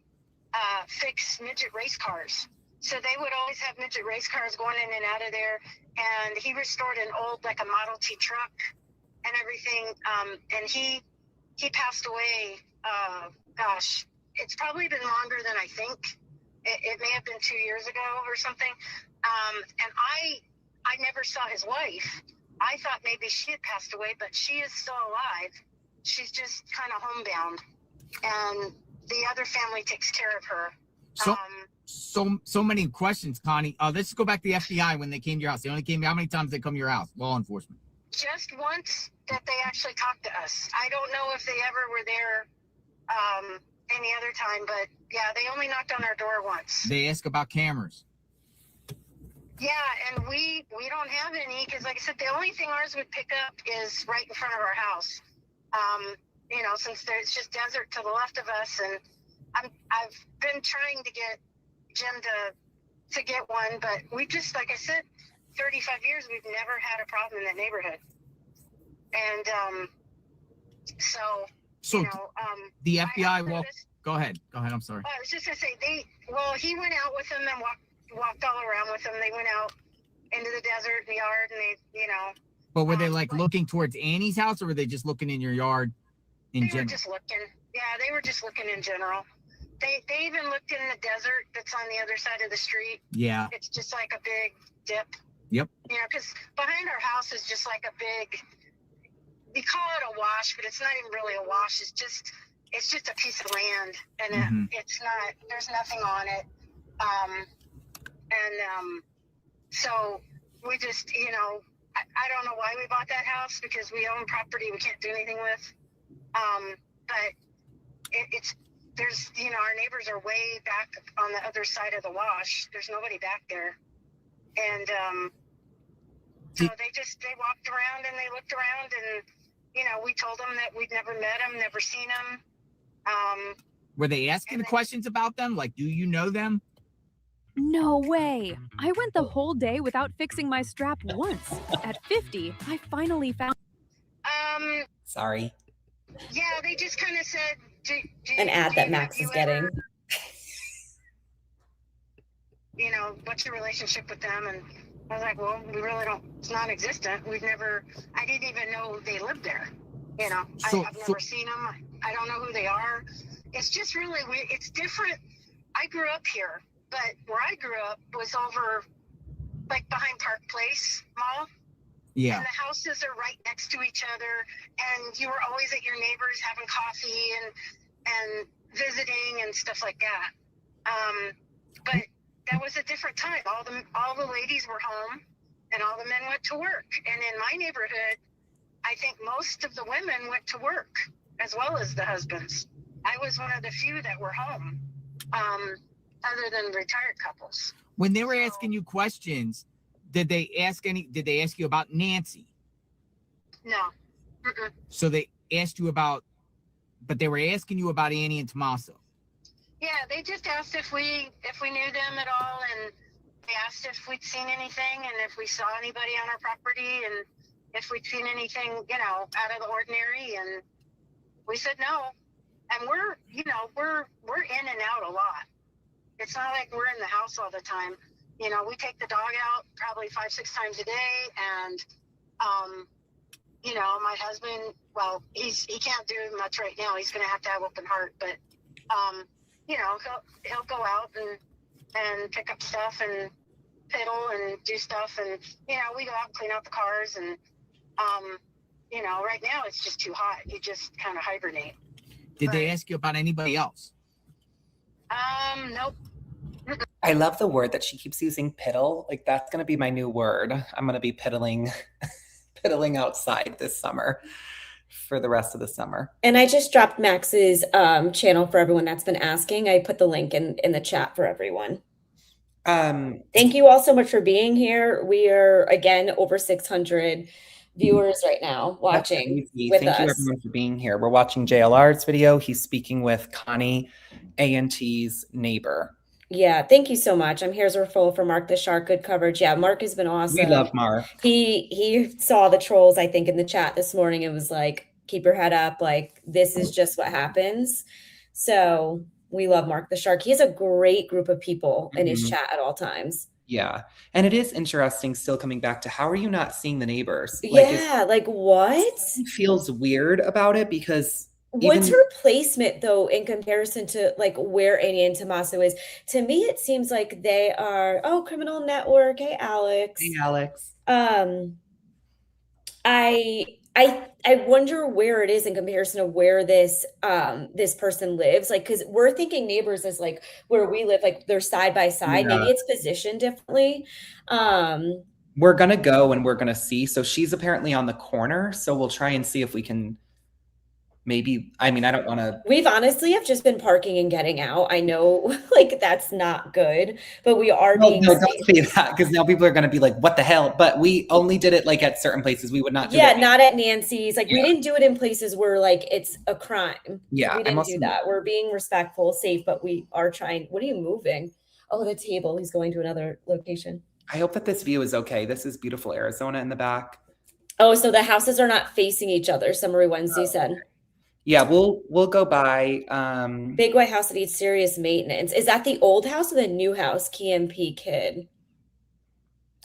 fix midget race cars. So they would always have midget race cars going in and out of there. And he restored an old, like a Model T truck and everything. And he passed away, it's probably been longer than I think. It may have been 2 years ago or something. And I never saw his wife. I thought maybe she had passed away, but she is still alive. She's just kind of homebound. And the other family takes care of her. So many questions, Connie. Let's go back to the FBI when they came to your house. They only came. How many times did they come to your house? Law enforcement. Just once that they actually talked to us. I don't know if they ever were there any other time, but yeah, they only knocked on our door once. They ask about cameras. Yeah, and we don't have any because, like I said, the only thing ours would pick up is right in front of our house. Since there's just desert to the left of us, and I've been trying to get Jim to get one, but we just, like I said, 35 years, we've never had a problem in that neighborhood. And the FBI go ahead, I'm sorry. I was just gonna say he went out with them and walked all around with them. They went out into the desert and yard, and they but were they looking towards Annie's house, or were they just looking in your yard in general? They were just looking. Yeah, they were just looking in general. They even looked in the desert that's on the other side of the street. Yeah. It's just like a big dip. Yep. Because behind our house is just like a big, we call it a wash, but it's not even really a wash. It's just a piece of land, and it's not, there's nothing on it. So we just, I don't know why we bought that house, because we own property we can't do anything with. But there's, our neighbors are way back on the other side of the wash. There's nobody back there. And so they walked around and they looked around, and, we told them that we'd never met them, never seen them. Were they asking questions about them? Like, do you know them? No way. I went the whole day without fixing my strap once. At 50, I finally found... Sorry. Yeah, they just kind of said... An ad that Maxx is getting. What's your relationship with them? And I was like, well, we really don't, it's non-existent. I didn't even know they lived there. I've never seen them. I don't know who they are. It's just really weird. It's different. I grew up here, but where I grew up was over, like, behind Park Place Mall. Yeah. And the houses are right next to each other, and you were always at your neighbors having coffee and visiting and stuff like that. But that was a different time. All the ladies were home, and all the men went to work. And in my neighborhood, I think most of the women went to work as well as the husbands. I was one of the few that were home, other than retired couples. When they were asking you questions, did they ask you about Nancy? No. Mm-mm. So they asked you about, but they were asking you about Annie and Tommaso. Yeah, they just asked if we knew them at all, and they asked if we'd seen anything and if we saw anybody on our property and if we'd seen anything, out of the ordinary, and we said no. And we're in and out a lot. It's not like we're in the house all the time. We take the dog out probably 5-6 times a day, and my husband, well, he can't do much right now. He's going to have open heart, but he'll go out and pick up stuff and piddle and do stuff, and we go out and clean out the cars, and right now it's just too hot. You just kind of hibernate. Did they ask you about anybody else? Nope. I love the word that she keeps using, piddle. Like, that's going to be my new word. I'm going to be piddling outside this summer for the rest of the summer. And I just dropped Max's channel for everyone that's been asking. I put the link in the chat for everyone. Thank you all so much for being here. We are, again, over 600 viewers right now watching with Thank you us. everyone for being here. We're watching JLR's video. He's speaking with Connie, A&T's neighbor. Yeah, thank you so much. Here's a referral for Mark the Shark. Good coverage. Yeah, Mark has been awesome. We love Mark. He saw the trolls, I think, in the chat this morning and was like, keep your head up. Like, this is just what happens. So we love Mark the Shark. He has a great group of people in his chat at all times. Yeah. And it is interesting, still coming back to, how are you not seeing the neighbors? Like what? It feels weird about it, because what's her placement though in comparison to like where Annie and Tommaso is? To me, it seems like they are, Criminal Network. Hey, Alex. Hey, Alex. I wonder where it is in comparison to where this person lives. Like, because we're thinking neighbors is like where we live, like they're side by side. Yeah. Maybe it's positioned differently. We're gonna go and we're gonna see. So she's apparently on the corner. So we'll try and see if we can maybe, I don't want to. We've honestly have just been parking and getting out. I know, like, that's not good, but we are being No, don't say that, because now people are going to be like, what the hell? But we only did it like at certain places. We would not do that. Not at Nancy's. Like, we didn't do it in places where like it's a crime. Yeah. We didn't do that. We're being respectful, safe, but we are trying. What are you moving? Oh, the table. He's going to another location. I hope that this view is okay. This is beautiful Arizona in the back. Oh, so the houses are not facing each other, Summery Wednesday said. Yeah, we'll go by. Big white house that needs serious maintenance. Is that the old house or the new house? KMP kid.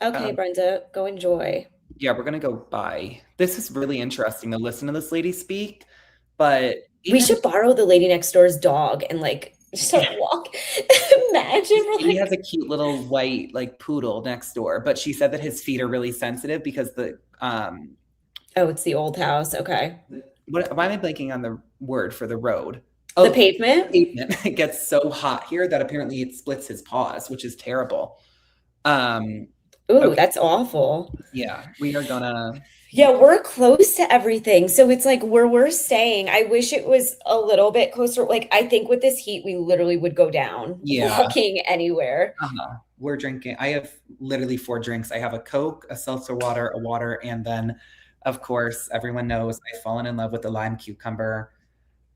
Okay, Brenda, go enjoy. Yeah, we're gonna go by. This is really interesting to listen to this lady speak, but we should borrow the lady next door's dog and like start walk. Imagine he has a cute little white like poodle next door, but she said that his feet are really sensitive because the it's the old house. Okay. Why am I blanking on the word for the road? The pavement? It gets so hot here that apparently it splits his paws, which is terrible. That's awful. Yeah, we are gonna. Yeah, we're close to everything. So it's like where we're staying. I wish it was a little bit closer. Like, I think with this heat, we literally would go down walking anywhere. We're drinking. I have literally 4 drinks. I have a Coke, a seltzer water, a water, and then, of course, everyone knows I've fallen in love with the lime cucumber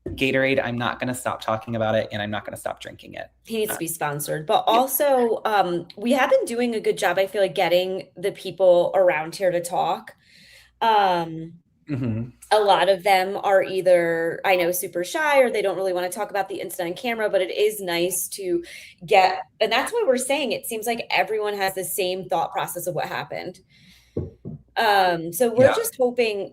Gatorade. I'm not going to stop talking about it, and I'm not going to stop drinking it. He needs to be sponsored. But also, we have been doing a good job, I feel like, getting the people around here to talk. A lot of them are either, I know, super shy, or they don't really want to talk about the incident on camera, but it is nice to get, and that's why we're saying it seems like everyone has the same thought process of what happened. So we're just hoping,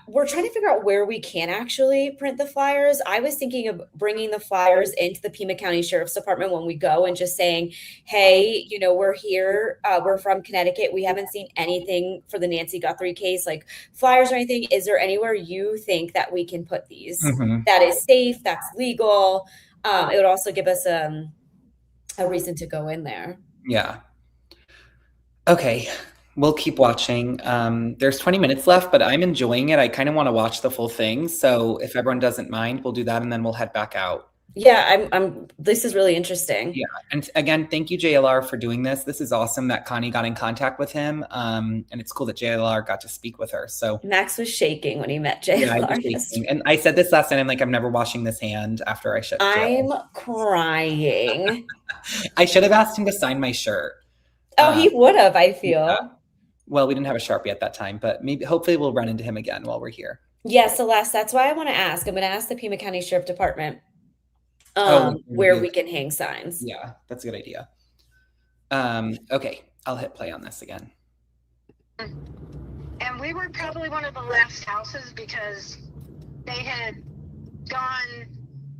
we're trying to figure out where we can actually print the flyers. I was thinking of bringing the flyers into the Pima County Sheriff's Department when we go and just saying, hey, we're here. We're from Connecticut. We haven't seen anything for the Nancy Guthrie case, like flyers or anything. Is there anywhere you think that we can put these that is safe, that's legal? It would also give us a reason to go in there. Yeah. Okay. We'll keep watching. There's 20 minutes left, but I'm enjoying it. I kind of want to watch the full thing. So if everyone doesn't mind, we'll do that and then we'll head back out. Yeah, this is really interesting. Yeah. And again, thank you, JLR, for doing this. This is awesome that Connie got in contact with him. And it's cool that JLR got to speak with her. So Max was shaking when he met JLR. yeah, I was shaking. And I said this last night. I'm like, I'm never washing this hand after I shook I'm crying. I should have asked him to sign my shirt. Oh, he would have, I feel. Yeah. Well, we didn't have a Sharpie at that time, but hopefully we'll run into him again while we're here. Yeah, Celeste, that's why I want to ask. I'm going to ask the Pima County Sheriff Department where we can hang signs. Yeah, that's a good idea. Okay, I'll hit play on this again. And we were probably one of the last houses because they had gone,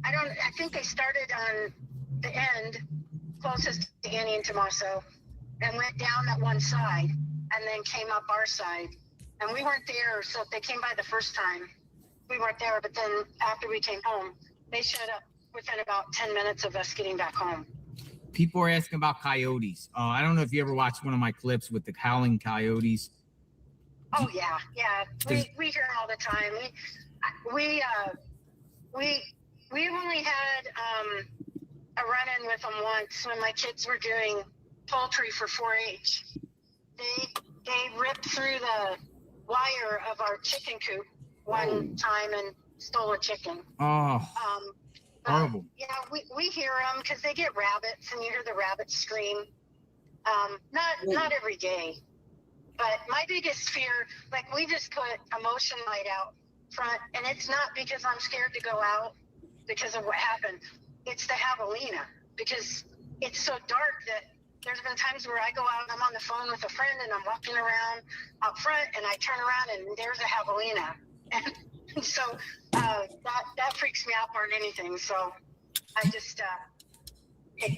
I think they started on the end closest to Annie and Tommaso and went down that one side and then came up our side. And we weren't there, so if they came by the first time, we weren't there. But then after we came home, they showed up within about 10 minutes of us getting back home. People are asking about coyotes. I don't know if you ever watched one of my clips with the howling coyotes. Oh yeah. We hear them all the time. We only had a run-in with them once when my kids were doing poultry for 4-H. They ripped through the wire of our chicken coop one time and stole a chicken. Oh, horrible. Yeah, we hear them because they get rabbits and you hear the rabbits scream. Not every day. But my biggest fear, like we just put a motion light out front, and it's not because I'm scared to go out because of what happened. It's the javelina, because it's so dark that there's been times where I go out and I'm on the phone with a friend and I'm walking around out front and I turn around and there's a javelina. And so that freaks me out more than anything. So I just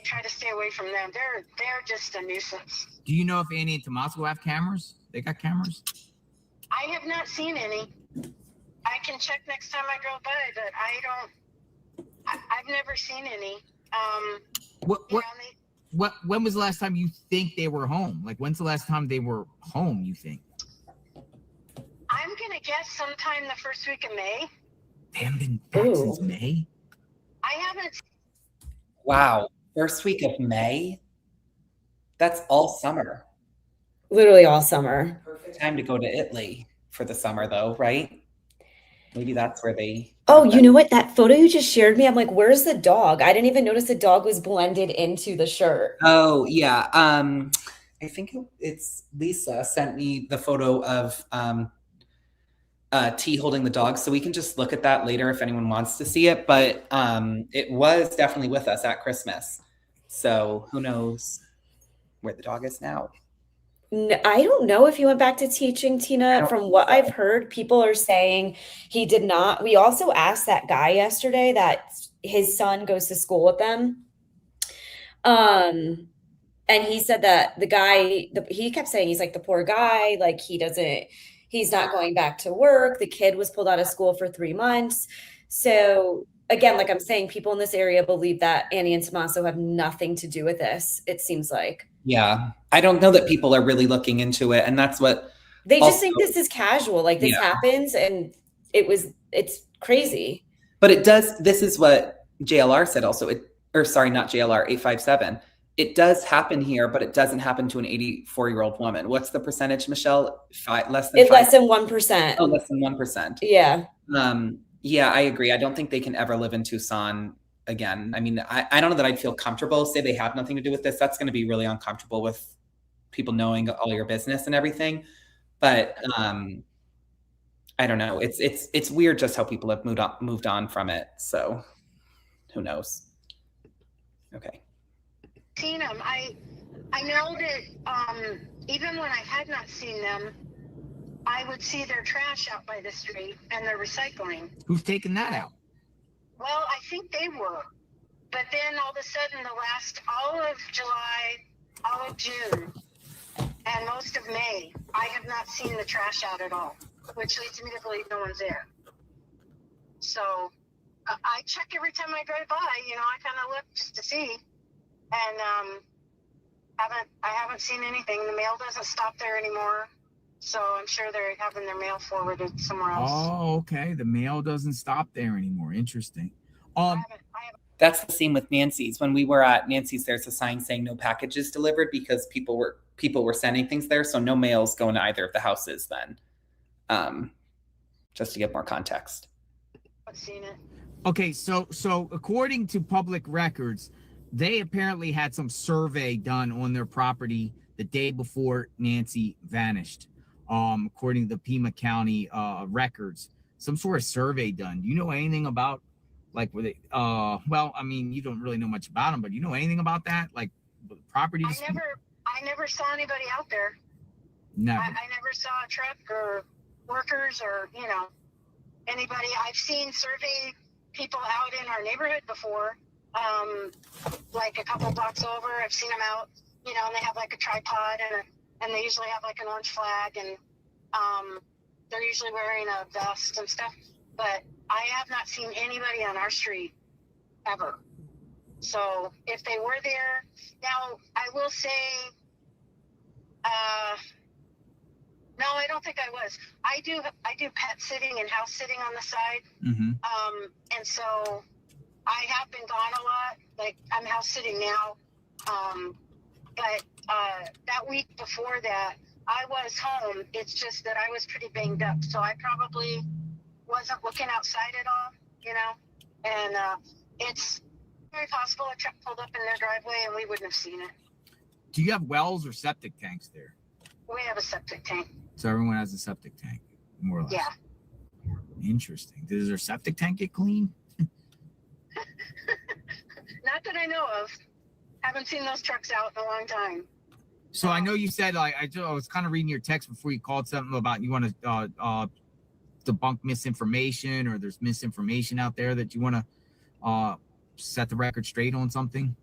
try to stay away from them. They're just a nuisance. Do you know if Annie and Tommaso have cameras? They got cameras? I have not seen any. I can check next time I go by, but I've never seen any. When was the last time you think they were home? Like, when's the last time they were home, you think? I'm going to guess sometime the first week of May. They haven't been back since May? I haven't. Wow. First week of May? That's all summer. Literally all summer. Perfect time to go to Italy for the summer, though, right? Maybe that's where they... Oh, you know what? That photo you just shared me, I'm like, where's the dog? I didn't even notice the dog was blended into the shirt. Oh, yeah. I think it's Lisa sent me the photo of T holding the dog, so we can just look at that later if anyone wants to see it. But it was definitely with us at Christmas. So who knows where the dog is now? I don't know if he went back to teaching, Tina. From what I've heard, people are saying he did not. We also asked that guy yesterday that his son goes to school with them. And he said that the guy, he kept saying he's like the poor guy, like he's not going back to work. The kid was pulled out of school for 3 months. So again, like I'm saying, people in this area believe that Annie and Tommaso have nothing to do with this, it seems like. Yeah. I don't know that people are really looking into it. And that's what they just think this is casual. Like this happens and it's crazy. But this is what JLR said also. Not JLR, 857. It does happen here, but it doesn't happen to an 84-year-old woman. What's the percentage, Michelle? Less than 1%. Oh, less than 1%. Yeah. Yeah, I agree. I don't think they can ever live in Tucson again. I mean, I don't know that I'd feel comfortable. Say they have nothing to do with this. That's going to be really uncomfortable with people knowing all your business and everything. But I don't know. It's weird just how people have moved on from it. So who knows? Okay. Seen them. I know that even when I had not seen them, I would see their trash out by the street and their recycling. Who's taking that out? Well, I think they were. But then all of a sudden, all of July, all of June, and most of May, I have not seen the trash out at all, which leads me to believe no one's there. So I check every time I drive by, I kind of look just to see. And I haven't seen anything. The mail doesn't stop there anymore. So I'm sure they're having their mail forwarded somewhere else. Oh, okay. The mail doesn't stop there anymore. Interesting. I haven't That's the same with Nancy's. When we were at Nancy's, there's a sign saying no packages delivered because people were sending things there, so no mail's going to either of the houses then. Just to give more context. seen it. Okay, so according to public records, they apparently had some survey done on their property the day before Nancy vanished. According to the Pima County records, some sort of survey done. Do you know anything about, like, were they? Well, I mean, you don't really know much about them, but you know anything about that, like the property? I never saw anybody out there. Never. I never saw a truck or workers or anybody. I've seen survey people out in our neighborhood before, like a couple blocks over. I've seen them out, and they have like a tripod and they usually have like an orange flag, and they're usually wearing a vest and stuff. But I have not seen anybody on our street ever. So if they were there, now I will say, no, I don't think I was. I do pet sitting and house sitting on the side. Mm-hmm. And so I have been gone a lot. Like, I'm house sitting now. But that week before that, I was home. It's just that I was pretty banged up. So I probably wasn't looking outside at all, and it's very possible a truck pulled up in their driveway and we wouldn't have seen it. Do you have wells or septic tanks there? We have a septic tank. So everyone has a septic tank, more or less. Yeah. Interesting. Does their septic tank get clean? Not that I know of. Haven't seen those trucks out in a long time. So I know you said, I was kind of reading your text before you called something about you want to debunk misinformation, or there's misinformation out there that you want to set the record straight on something.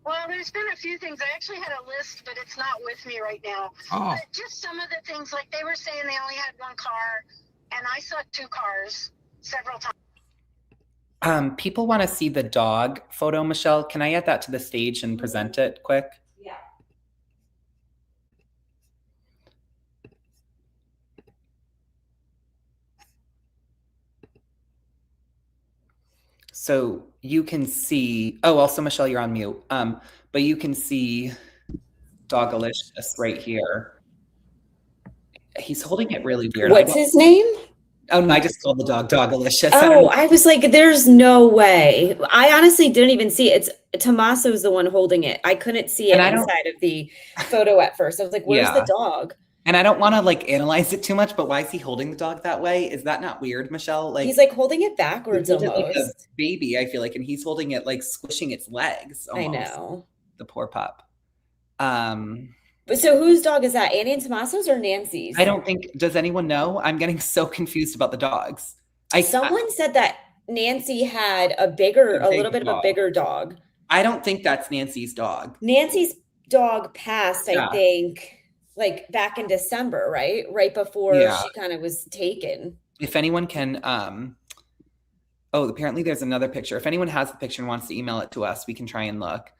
Well, there's been a few things. I actually had a list, but it's not with me right now. Oh. But just some of the things, like they were saying they only had one car, and I saw two cars several times. People want to see the dog photo, Michelle. Can I add that to the stage and present it quick? Yeah. So you can see, also Michelle, you're on mute. But you can see Dogalicious right here. He's holding it really weird. What's his name? Oh, no, I just called the dog Dogalicious. Oh, I was like, there's no way. I honestly didn't even see it. It's Tommaso's the one holding it. I couldn't see it inside of the photo at first. I was like, where's the dog? And I don't want to like analyze it too much, but why is he holding the dog that way? Is that not weird, Michelle? Like, he's like holding it backwards almost. Like a baby, I feel like, and he's holding it like squishing its legs almost. I know. The poor pup. But so whose dog is that? Annie and Tommaso's or Nancy's? I don't think, does anyone know? I'm getting so confused about the dogs. Someone said that Nancy had a little bit of a bigger dog. I don't think that's Nancy's dog. Nancy's dog passed, I think, like back in December, right? Right before she kind of was taken. If anyone can, apparently there's another picture. If anyone has the picture and wants to email it to us, we can try and look.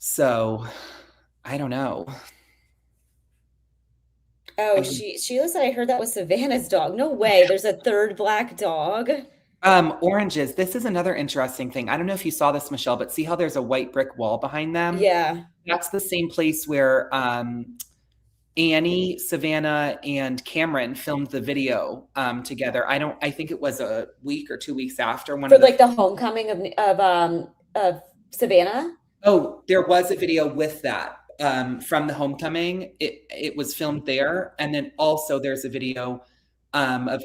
So I don't know. Oh, Sheila said I heard that was Savannah's dog. No way. There's a third black dog. Oranges. This is another interesting thing. I don't know if you saw this, Michelle, but see how there's a white brick wall behind them? Yeah. That's the same place where Annie, Savannah, and Cameron filmed the video together. I think it was a week or 2 weeks after one. For like the homecoming of Savannah? Oh, there was a video with that from the homecoming. It was filmed there. And then also there's a video of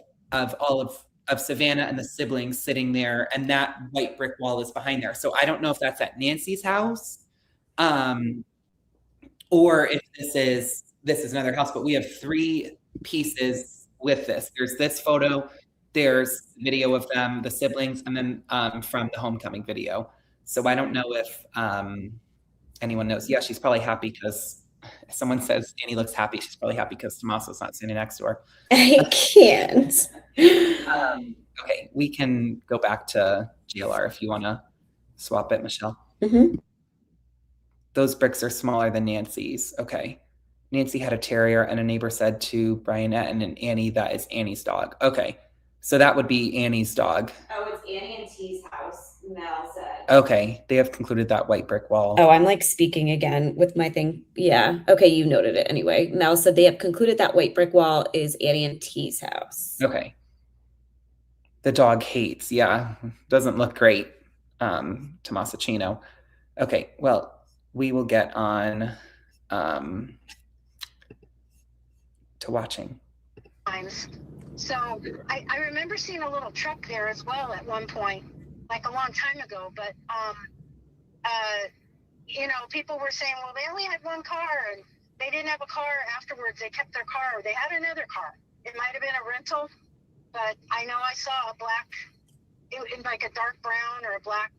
all of Savannah and the siblings sitting there, and that white brick wall is behind there. So I don't know if that's at Nancy's house, or if this is another house, but we have 3 pieces with this. There's this photo, there's video of them, the siblings, and then from the homecoming video. So I don't know if anyone knows. Yeah, she's probably happy because someone says Annie looks happy. She's probably happy because Tommaso's not sitting next to her. I can't. Okay, we can go back to GLR if you want to swap it, Michelle. Mm-hmm. Those bricks are smaller than Nancy's. Okay. Nancy had a terrier, and a neighbor said to Brianette and Annie that is Annie's dog. Okay. So that would be Annie's dog. Oh, it's Annie and T's house, Mel said. Okay. They have concluded that white brick wall. Oh, I'm like speaking again with my thing. Yeah. Okay, you noted it anyway. Mel said they have concluded that white brick wall is Annie and T's house. Okay. The dog hates. Yeah. Doesn't look great. Tomasicino. Okay. Well, we will get on to watching. So I remember seeing a little truck there as well at one point, like a long time ago. But you know, people were saying, well, they only had one car and they didn't have a car afterwards. They kept their car. They had another car. It might have been a rental, but I know I saw a black, in like a dark brown or a black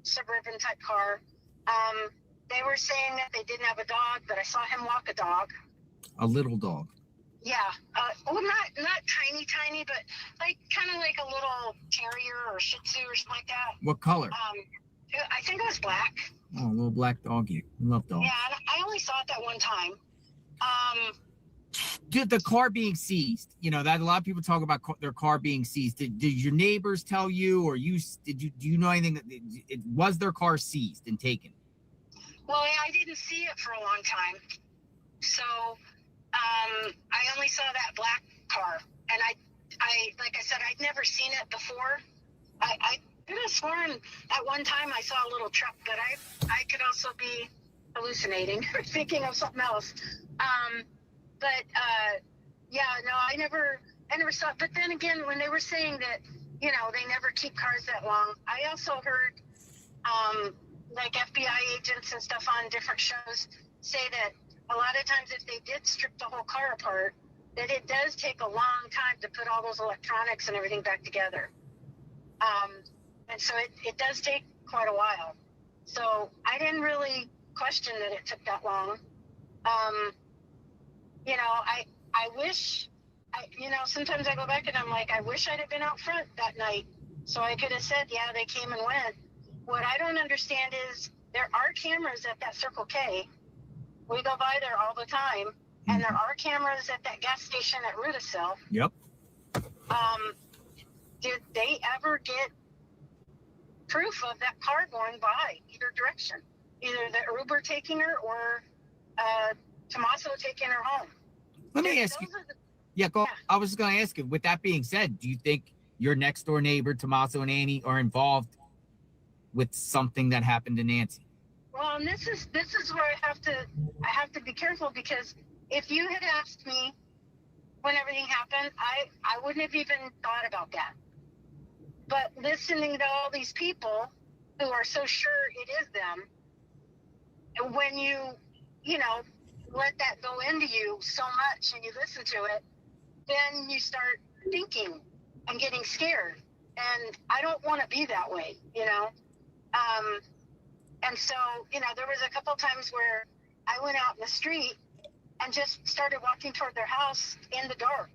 suburban type car. They were saying that they didn't have a dog, but I saw him walk a dog. A little dog. Yeah. Well, not tiny, but like kind of like a little terrier or Shih Tzu or something like that. What color? I think it was black. Oh, a little black doggy. Love dogs. Yeah, and I only saw it that one time. Dude, the car being seized. You know that a lot of people talk about their car being seized. Did your neighbors tell you, or do you know anything? It was their car seized and taken? Well, I didn't see it for a long time, so I only saw that black car, and I like I said, I'd never seen it before. I could have sworn at one time I saw a little truck, but I could also be hallucinating or thinking of something else. But yeah, no, I never saw it. But then again, when they were saying that, you know, they never keep cars that long, I also heard like FBI agents and stuff on different shows say that a lot of times if they did strip the whole car apart, that it does take a long time to put all those electronics and everything back together. And so it does take quite a while. So I didn't really question that it took that long. You know, I wish, you know, sometimes I go back and I'm like, I wish I'd have been out front that night so I could have said, yeah, they came and went. What I don't understand is there are cameras at that Circle K. We go by there all the time, and there are cameras at that gas station at Rudisill. Yep. Did they ever get proof of that car going by either direction? Either the Uber taking her or Tommaso taking her home. Let me ask you. Yeah, go. Yeah. I was just going to ask you, with that being said, do you think your next door neighbor, Tommaso and Annie, are involved with something that happened to Nancy? Well, and this is where I have to be careful, because if you had asked me when everything happened, I wouldn't have even thought about that. But listening to all these people who are so sure it is them, and when you know, let that go into you so much and you listen to it, then you start thinking and getting scared. And I don't want to be that way, you know? And so, you know, there was a couple times where I went out in the street and just started walking toward their house in the dark.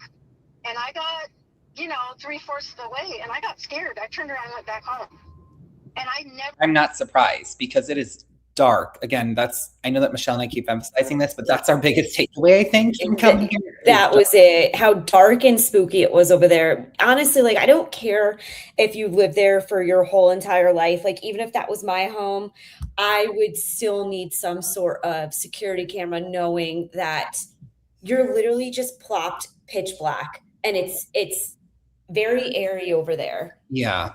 And I got, you know, 3/4 of the way, and I got scared. I turned around and went back home. And I'm not surprised, because it is dark. Again, I know that Michelle and I keep emphasizing this, but that's our biggest takeaway, I think, from coming here. That was it. How dark and spooky it was over there. Honestly, like, I don't care if you live there for your whole entire life. Like, even if that was my home, I would still need some sort of security camera, knowing that you're literally just plopped pitch black, and it's very airy over there. Yeah.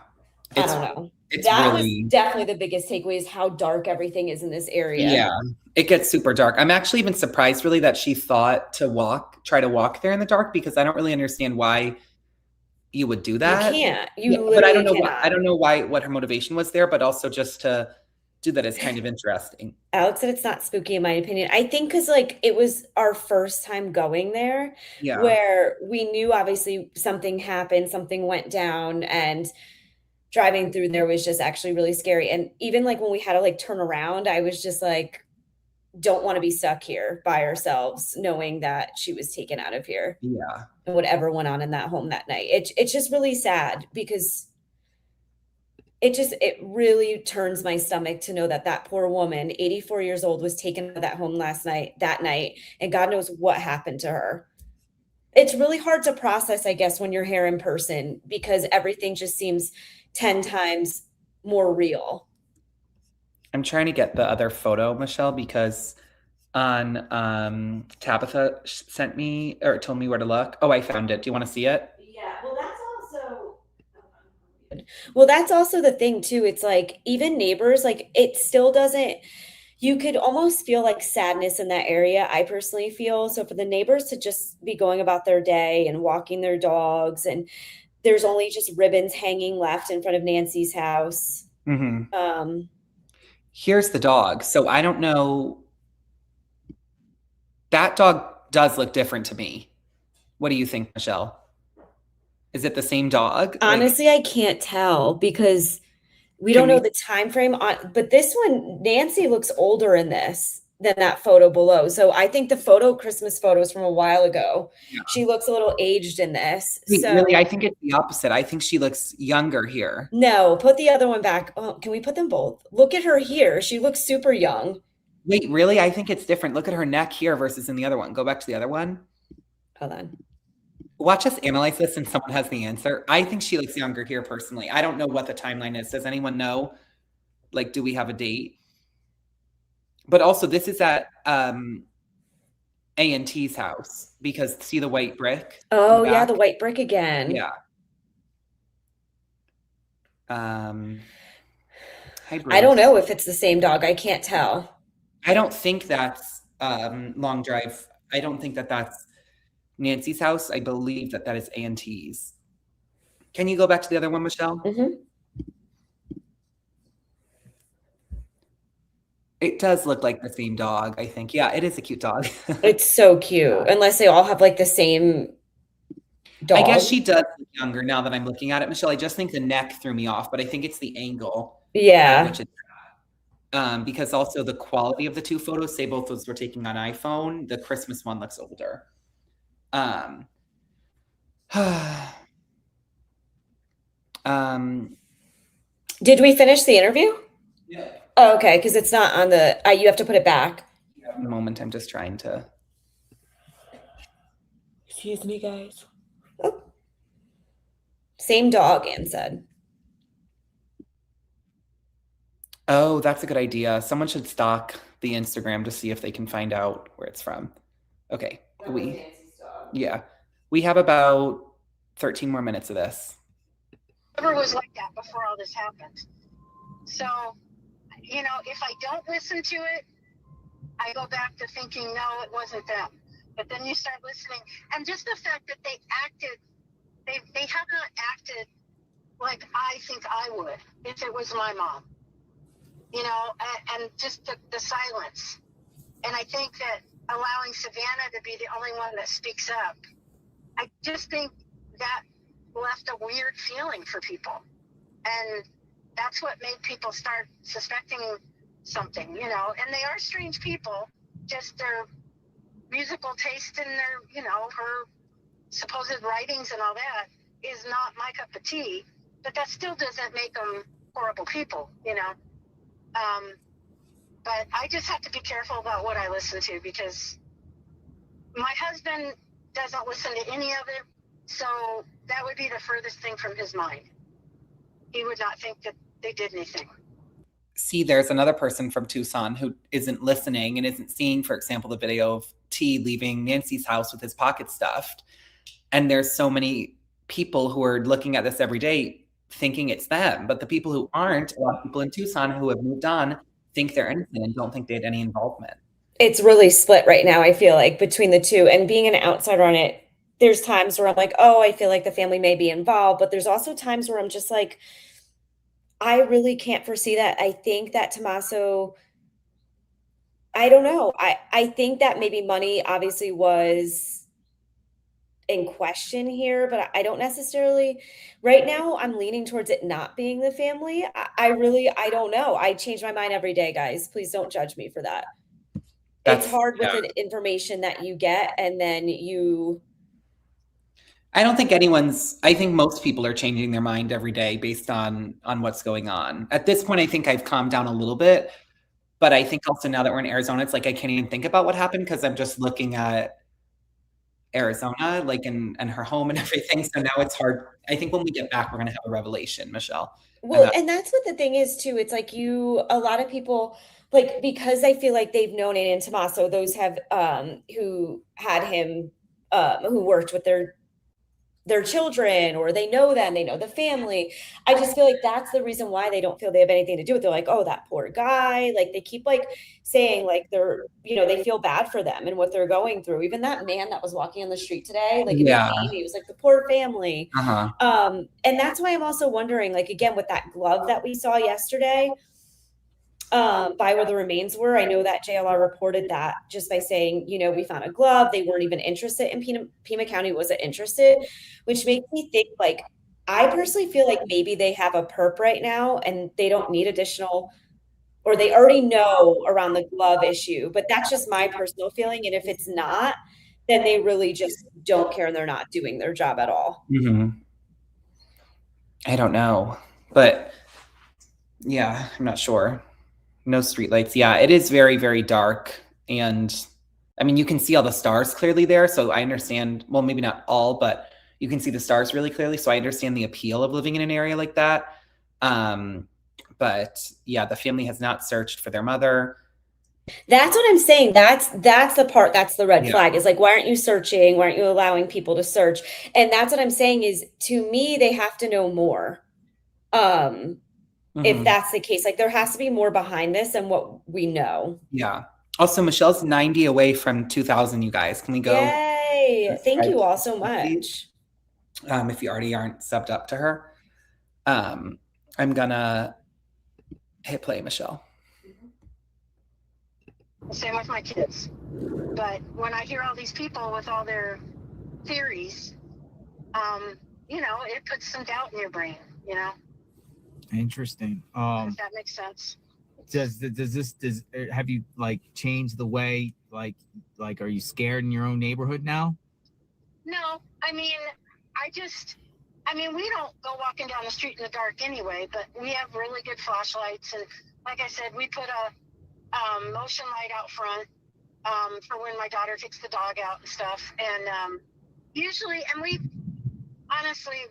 I don't know. It's that really, was definitely the biggest takeaway, is how dark everything is in this area. Yeah, it gets super dark. I'm actually even surprised, really, that she thought to try to walk there in the dark, because I don't really understand why you would do that. You can't. But I don't know why. I don't know what her motivation was there, but also just to do that is kind of interesting. Alex said it's not spooky, in my opinion. I think because, like, it was our first time going there, where we knew obviously something happened, something went down, and driving through there was just actually really scary. And even like when we had to like turn around, I was just like, don't want to be stuck here by ourselves, knowing that she was taken out of here. Yeah. And whatever went on in that home that night. It's just really sad, because it really turns my stomach to know that that poor woman, 84 years old, was taken out of that home that night, and God knows what happened to her. It's really hard to process, I guess, when you're here in person because everything just seems 10 times more real. I'm trying to get the other photo, Michelle, because on Tabitha sent me or told me where to look. Oh, I found it. Do you want to see it? Yeah, well, that's also the thing too. It's like even neighbors, like it still doesn't, you could almost feel like sadness in that area. I personally feel so for the neighbors to just be going about their day and walking their dogs, and there's only just ribbons hanging left in front of Nancy's house. Mm-hmm. Here's the dog. So I don't know. That dog does look different to me. What do you think, Michelle? Is it the same dog? Honestly, I can't tell because we Can don't know we- the time frame on, but this one, Nancy looks older in this than that photo below. So I think the Christmas photos from a while ago, Yeah. she looks a little aged in this. Wait, So really, I think it's the opposite. I think she looks younger here. no, put the other one back. Oh, can we put them both? Look at her here. She looks super young. Wait, really? I think it's different. Look at her neck here versus in the other one. Go back to the other one. Hold on. Watch us analyze this and someone has the answer. I think she looks younger here personally. I don't know what the timeline is. Does anyone know? Like, do we have a date? But also, this is at A&T's house because see the white brick? Oh, yeah, the white brick again. Yeah. I don't know if it's the same dog. I can't tell. I don't think that's Long Drive. I don't think that that's Nancy's house. I believe that that is A&T's. Can you go back to the other one, Michelle? Mm-hmm. It does look like the same dog, I think. Yeah, it is a cute dog. It's so cute. Unless they all have like the same dog. I guess she does look younger now that I'm looking at it, Michelle. I just think the neck threw me off, but I think it's the angle. Yeah. Which is because also the quality of the two photos, say both those were taken on iPhone. The Christmas one looks older. Did we finish the interview? Yeah. Oh, okay, because it's not on the. You have to put it back. At the moment, I'm just trying to. Excuse me, guys. Oh. Same dog, Anne said. Oh, that's a good idea. Someone should stalk the Instagram to see if they can find out where it's from. Okay. Yeah. We have about 13 more minutes of this. Never was like that before all this happened. So, you know, if I don't listen to it, I go back to thinking, no, it wasn't them. But then you start listening, and just the fact that they have not acted like I think I would if it was my mom. You know, and just the silence. And I think that allowing Savannah to be the only one that speaks up, I just think that left a weird feeling for people. And that's what made people start suspecting something, you know. And they are strange people, just their musical taste and their, you know, her supposed writings and all that is not my cup of tea. But that still doesn't make them horrible people, you know. But I just have to be careful about what I listen to because my husband doesn't listen to any of it. So that would be the furthest thing from his mind. He would not think that they did anything. See, there's another person from Tucson who isn't listening and isn't seeing, for example, the video of T leaving Nancy's house with his pocket stuffed. And there's so many people who are looking at this every day thinking it's them. But the people who aren't, a lot of people in Tucson who have moved on, think they're innocent and don't think they had any involvement. It's really split right now, I feel like, between the two. And being an outsider on it, there's times where I'm like, oh, I feel like the family may be involved. But there's also times where I'm just like, I really can't foresee that. I think that Tommaso, I don't know. I think that maybe money obviously was in question here, but I don't necessarily, right now I'm leaning towards it not being the family. I don't know. I change my mind every day, guys. Please don't judge me for that. It's hard with the information that you get and then you. I don't think I think most people are changing their mind every day based on what's going on. At this point, I think I've calmed down a little bit, but I think also now that we're in Arizona, it's like I can't even think about what happened because I'm just looking at Arizona, like and her home and everything. So now it's hard. I think when we get back, we're gonna have a revelation, Michelle. And Well, and that's what the thing is too. It's like a lot of people, like, because I feel like they've known Aiden Tommaso, those have who had him who worked with their children, or they know them, they know the family. I just feel like that's the reason why they don't feel they have anything to do with it. They're like, oh, that poor guy. Like they keep like saying like they're, they feel bad for them and what they're going through. Even that man that was walking on the street today, like in yeah, bikini, he was like the poor family. uh-huh. And that's why I'm also wondering, like, again, with that glove that we saw yesterday, by where the remains were. I know that JLR reported that just by saying, we found a glove. They weren't even interested in Pima County wasn't interested, which makes me think like, I personally feel like maybe they have a perp right now and they don't need additional, or they already know around the glove issue, but that's just my personal feeling. And if it's not, then they really just don't care and they're not doing their job at all. Mm-hmm. I don't know, but yeah, I'm not sure. No streetlights. Yeah, it is very, very dark. And I mean, you can see all the stars clearly there. So I understand, well, maybe not all, but you can see the stars really clearly. So I understand the appeal of living in an area like that. But yeah, the family has not searched for their mother. That's what I'm saying. That's the part, that's the red Yeah. flag, is like, why aren't you searching? Why aren't you allowing people to search? And that's what I'm saying is, to me, they have to know more. If Mhm. that's the case, like there has to be more behind this than what we know. Yeah. Also, Michelle's 90 away from 2000, you guys. Can we go? Yay. Thank subscribe you to all so Michelle, please? much. If you already aren't subbed up to her. I'm gonna hit play, Michelle. Same with my kids. But when I hear all these people with all their theories, it puts some doubt in your brain, Interesting. if that makes sense. Have you like changed the way like are you scared in your own neighborhood now? No, we don't go walking down the street in the dark anyway, but we have really good flashlights. And like I said, we put a motion light out front for when my daughter takes the dog out and stuff. And usually, and we honestly,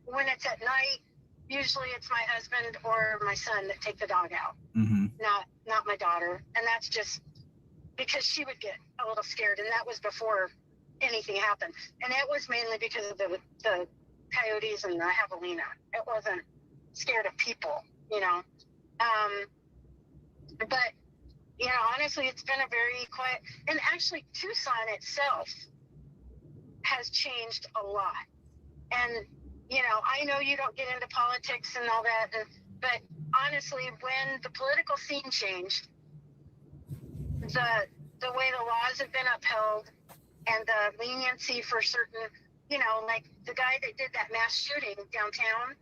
when it's at night, usually it's my husband or my son that take the dog out, not my daughter. And that's just because she would get a little scared, and that was before anything happened. And it was mainly because of the coyotes and the javelina. It wasn't scared of people, but honestly, it's been a very quiet, and actually Tucson itself has changed a lot. And I know you don't get into politics and all that, but honestly, when the political scene changed, the way the laws have been upheld and the leniency for certain, like the guy that did that mass shooting downtown,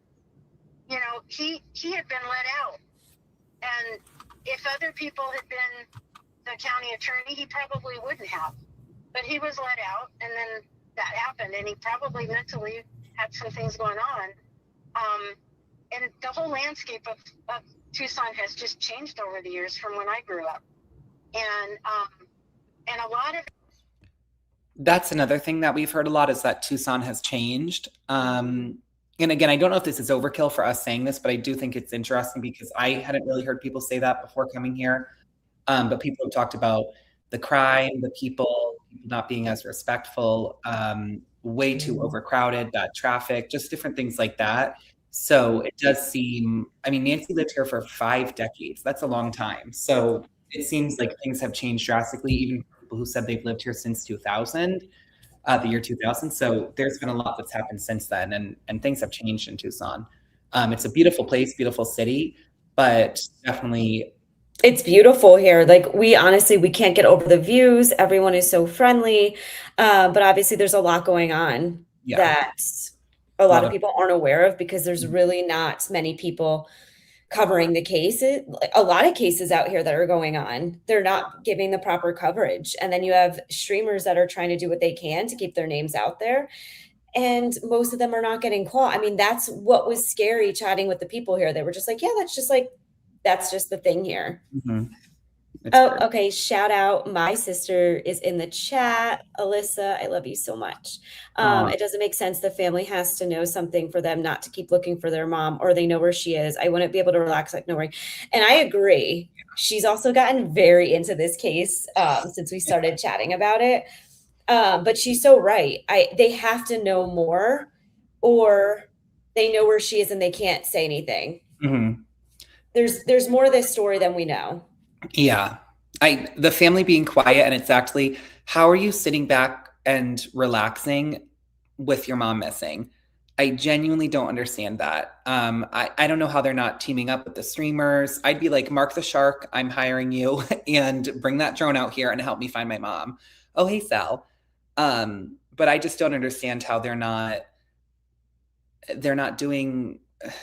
he had been let out. And if other people had been the county attorney, he probably wouldn't have. But he was let out, and then that happened, and he probably mentally had some things going on. And the whole landscape of Tucson has just changed over the years from when I grew up. And a lot of That's another thing that we've heard a lot, is that Tucson has changed. And again, I don't know if this is overkill for us saying this, but I do think it's interesting because I hadn't really heard people say that before coming here. But people have talked about the crime, the people not being as respectful, way too overcrowded, bad traffic, just different things like that. So it does seem, I mean, Nancy lived here for 5 decades. That's a long time. So it seems like things have changed drastically, even for people who said they've lived here since 2000. The year 2000. So there's been a lot that's happened since then, and things have changed in Tucson. It's a beautiful place, beautiful city, but definitely. It's beautiful here. Like we can't get over the views. Everyone is so friendly. But obviously there's a lot going on that a lot of people aren't aware of because there's really not many people covering the cases. A lot of cases out here that are going on, they're not giving the proper coverage. And then you have streamers that are trying to do what they can to keep their names out there. and most of them are not getting caught. I mean, that's what was scary chatting with the people here. They were just like, yeah, that's just the thing here. Mhm. It's Oh, great. okay. Shout out. My sister is in the chat. Alyssa, I love you so much. Aw. It doesn't make sense. The family has to know something for them not to keep looking for their mom, or they know where she is. I wouldn't be able to relax like knowing. And I agree. She's also gotten very into this case since we started chatting about it. But she's so right. They have to know more, or they know where she is and they can't say anything. Mhm. There's more to this story than we know. Yeah. The family being quiet, and it's actually, how are you sitting back and relaxing with your mom missing? I genuinely don't understand that. I don't know how they're not teaming up with the streamers. I'd be like, Mark the Shark, I'm hiring you, and bring that drone out here and help me find my mom. Oh, hey, Sal. But I just don't understand how they're not doing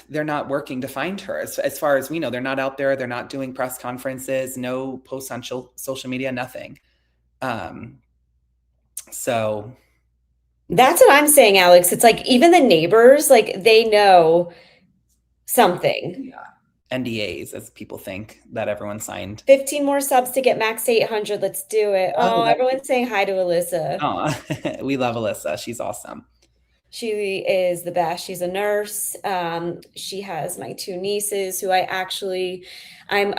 they're not working to find her. As far as we know, they're not out there. They're not doing press conferences, no posts on social media, nothing. Um, so That's what I'm saying, Alex. It's like even the neighbors, like they know something. yeah, NDAs, as people think that everyone signed. 15 more subs to get max 800. Let's do it. Oh, Oh, everyone's saying hi to Alyssa. we love Alyssa. She's awesome. She is the best. She's a nurse. She has my two nieces who I'm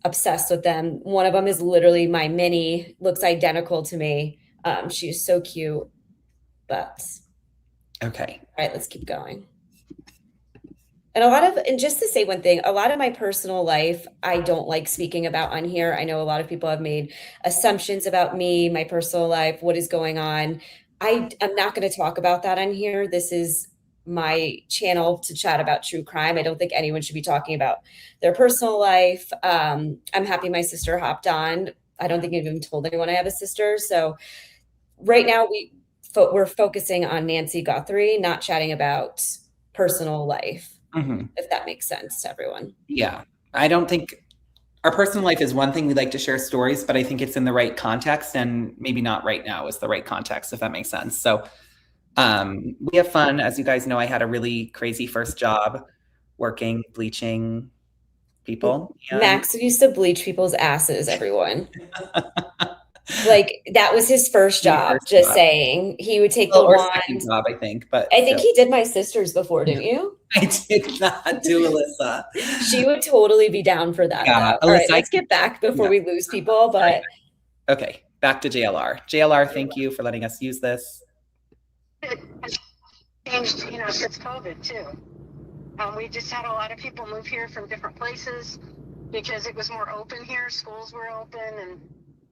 obsessed with them. One of them is literally my mini, looks identical to me. She's so cute. But Okay. all right, let's keep going. And just to say one thing, a lot of my personal life, I don't like speaking about on here. I know a lot of people have made assumptions about me, my personal life, what is going on. I'm not going to talk about that on here. This is my channel to chat about true crime. I don't think anyone should be talking about their personal life. I'm happy my sister hopped on. I don't think I've even told anyone I have a sister. So right now we're focusing on Nancy Guthrie, not chatting about personal life, if that makes sense to everyone. Yeah. I don't think our personal life is one thing. We like to share stories, but I think it's in the right context, and maybe not right now is the right context, if that makes sense. So we have fun. As you guys know, I had a really crazy first job working, bleaching people. Max used to bleach people's asses, everyone. Like that was his first job, just saying. He would take the or wand. second job, I think. But I think he did my sister's before, didn't you? I did not do Alyssa. She would totally be down for that, Yeah, though. All right, Alyssa, let's get back before we lose people. But okay, back to JLR. JLR, thank you for letting us use this. It has changed, since COVID too. We just had a lot of people move here from different places because it was more open here. Schools were open and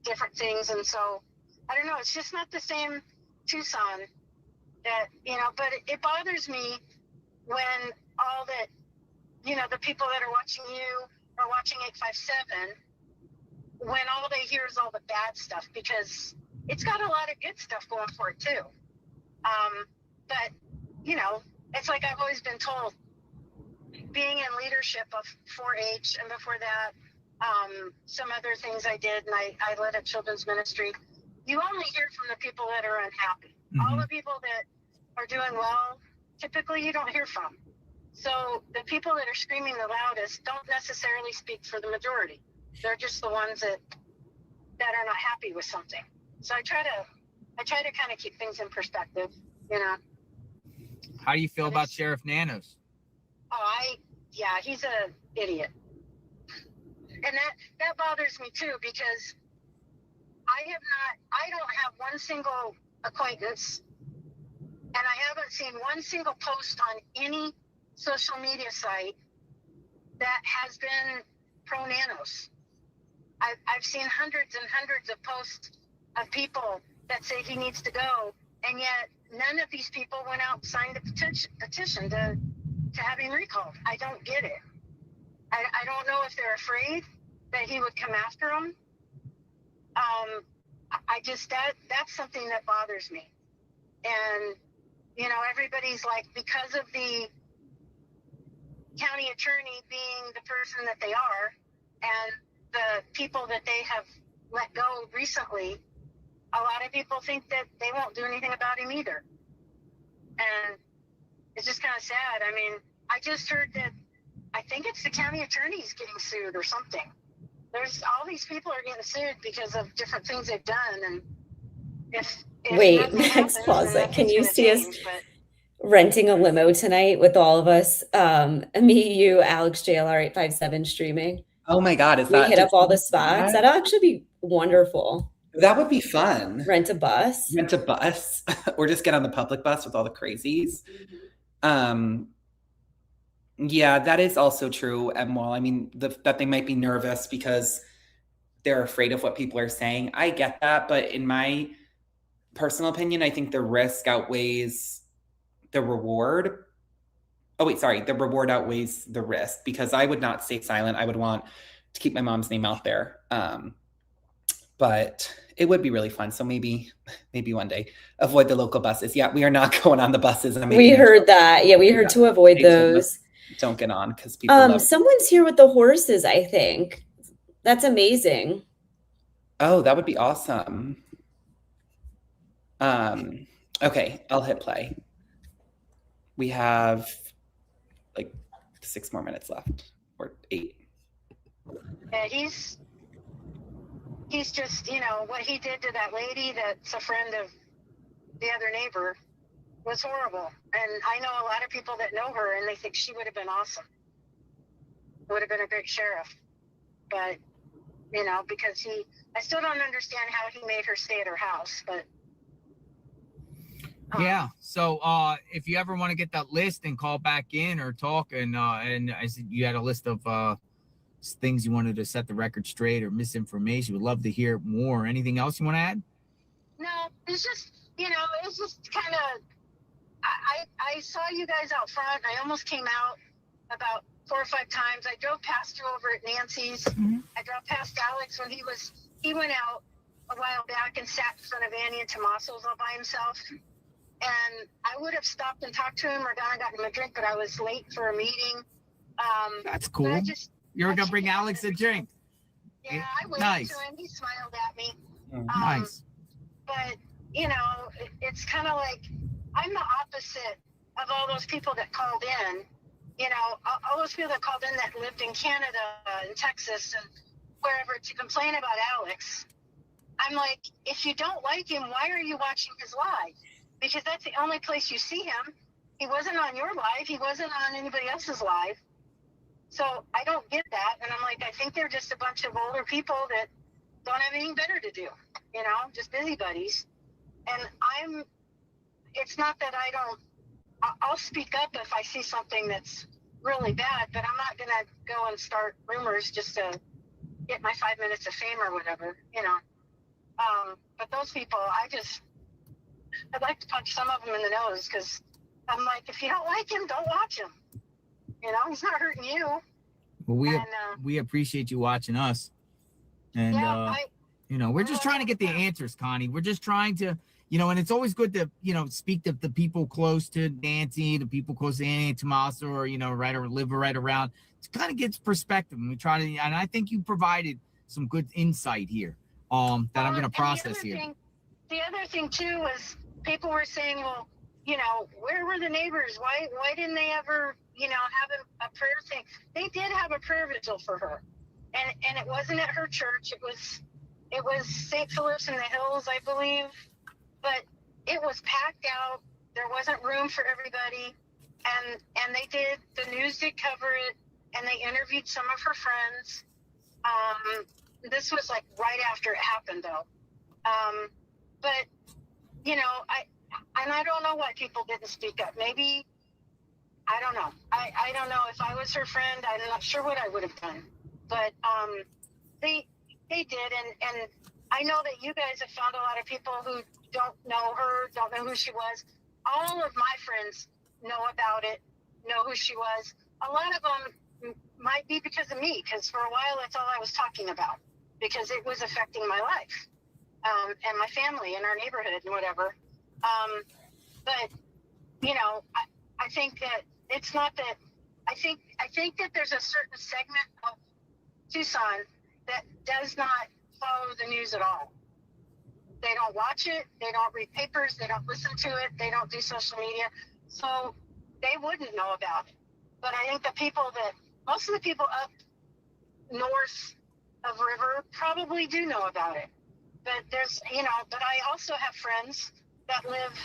different things. And so, I don't know, it's just not the same Tucson that, but it bothers me when all that, the people that are watching you or watching 857, when all they hear is all the bad stuff, because it's got a lot of good stuff going for it too. But, it's like I've always been told, being in leadership of 4-H and before that, some other things I did, and I led a children's ministry. You only hear from the people that are unhappy. Mm-hmm. All the people that are doing well, typically you don't hear from. So the people that are screaming the loudest don't necessarily speak for the majority. They're just the ones that are not happy with something. So I try to kind of keep things in perspective, How do you feel about Sheriff Nanos? He's an idiot. And that bothers me too, because I don't have one single acquaintance, and I haven't seen one single post on any social media site that has been pro Nanos. I've seen hundreds and hundreds of posts of people that say he needs to go, and yet none of these people went out and signed a petition to have him recalled. I don't get it. I don't know if they're afraid that he would come after them. That's something that bothers me. And, everybody's like, because of the county attorney being the person that they are, and the people that they have let go recently, a lot of people think that they won't do anything about him either. And it's just kind of sad. I mean, I just heard that I think it's the county attorney's getting sued or something. There's all these people are getting sued because of different things they've done. And if Wait, nothing Max, happens, pause then it. Can nothing's you going to see us change. But renting a limo tonight with all of us? Me, you, Alex, JLR 857 streaming. Oh my God, We hit up all the spots. That'll actually be wonderful. That would be fun. Rent a bus. Rent a bus or just get on the public bus with all the crazies. Yeah, that is also true. And while I mean that they might be nervous because they're afraid of what people are saying, I get that. But in my personal opinion, I think the risk outweighs the reward. Oh, wait, sorry. The reward outweighs the risk because I would not stay silent. I would want to keep my mom's name out there. But it would be really fun. So maybe one day avoid the local buses. Yeah, we are not going on the buses. We heard that. Yeah, we heard to avoid those. Don't get on because people love someone's here with the horses, I think. That's amazing. Oh, that would be awesome. Okay, I'll hit play. We have like 6 more minutes left, or 8. yeah, he's just, you know, what he did to that lady that's a friend of the other neighbor was horrible. And I know a lot of people that know her and they think she would have been awesome. Would have been a great sheriff. But, you know, because I still don't understand how he made her stay at her house, but. Yeah. So if you ever want to get that list and call back in or talk, and I said you had a list of things you wanted to set the record straight or misinformation, we'd love to hear more. Anything else you want to add? No, it's just, you know, it's just kind of, I saw you guys out front. I almost came out about 4 or 5 times. I drove past you over at Nancy's. Mm-hmm. I drove past Alex when he went out a while back and sat in front of Annie and Tommaso's all by himself. And I would have stopped and talked to him or gone and gotten him a drink, but I was late for a meeting. That's cool. You're going to bring Alex a drink. Yeah, I waved Nice. to him. He smiled at me. Nice. But, you know, it's kind of like I'm the opposite of all those people that called in. You know, all those people that called in that lived in Canada and Texas and wherever to complain about Alex. I'm like, if you don't like him, why are you watching his live? Because that's the only place you see him. He wasn't on your live. He wasn't on anybody else's live. So I don't get that. And I'm like, I think they're just a bunch of older people that don't have anything better to do, you know, just busybodies. And it's not that I'll speak up if I see something that's really bad, but I'm not going to go and start rumors just to get my 5 minutes of fame or whatever, you know. But those people, I'd like to punch some of them in the nose because I'm like, if you don't like him, don't watch him. You know, he's not hurting you. Well, we appreciate you watching us. And, you know, we're just trying to get the answers, Connie. We're just trying to, you know, and it's always good to, you know, speak to the people close to Nancy, the people close to Annie and Tommaso, or, you know, live right around. It kind of gets perspective. And we try to, and I think you provided some good insight here that I'm going to process here. The other thing, too, was people were saying, well, you know, where were the neighbors? Why didn't they ever, you know, have a prayer thing? They did have a prayer vigil for her. And it wasn't at her church. It was St. Philip's in the Hills, I believe. But it was packed out. There wasn't room for everybody. And the news did cover it. And they interviewed some of her friends. This was like right after it happened, though. But, you know, I don't know why people didn't speak up. Maybe, I don't know. I don't know. If I was her friend, I'm not sure what I would have done. But they did. And I know that you guys have found a lot of people who don't know her, don't know who she was. All of my friends know about it, know who she was. A lot of them might be because of me, because for a while that's all I was talking about, because it was affecting my life and my family and our neighborhood and whatever. But, you know, I think that it's not that, I think that there's a certain segment of Tucson that does not follow the news at all. They don't watch it. They don't read papers. They don't listen to it. They don't do social media. So they wouldn't know about it. But I think most of the people up north of River probably do know about it. But but I also have friends that live,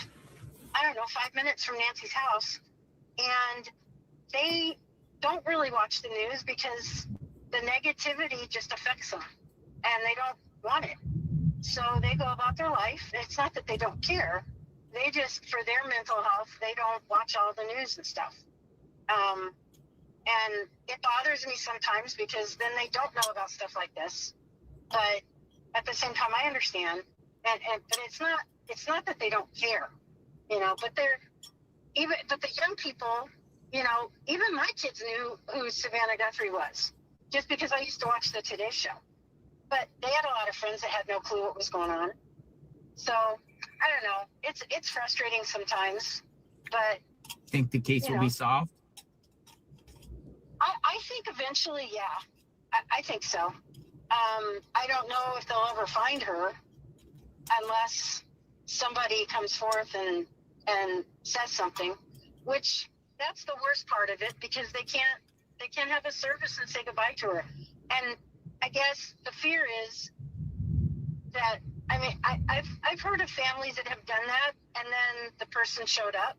I don't know, 5 minutes from Nancy's house, and they don't really watch the news because the negativity just affects them and they don't want it. So they go about their life. It's not that they don't care. They just, for their mental health, they don't watch all the news and stuff. And it bothers me sometimes because then they don't know about stuff like this. But at the same time, I understand. But it's not that they don't care, but but the young people, even my kids knew who Savannah Guthrie was just because I used to watch the Today Show. But they had a lot of friends that had no clue what was going on. So I don't know. It's frustrating sometimes, but Think the case will be solved? I think eventually, yeah. I think so. I don't know if they'll ever find her unless somebody comes forth and says something, which that's the worst part of it because they can't have a service and say goodbye to her. And I guess the fear is that, I've heard of families that have done that and then the person showed up.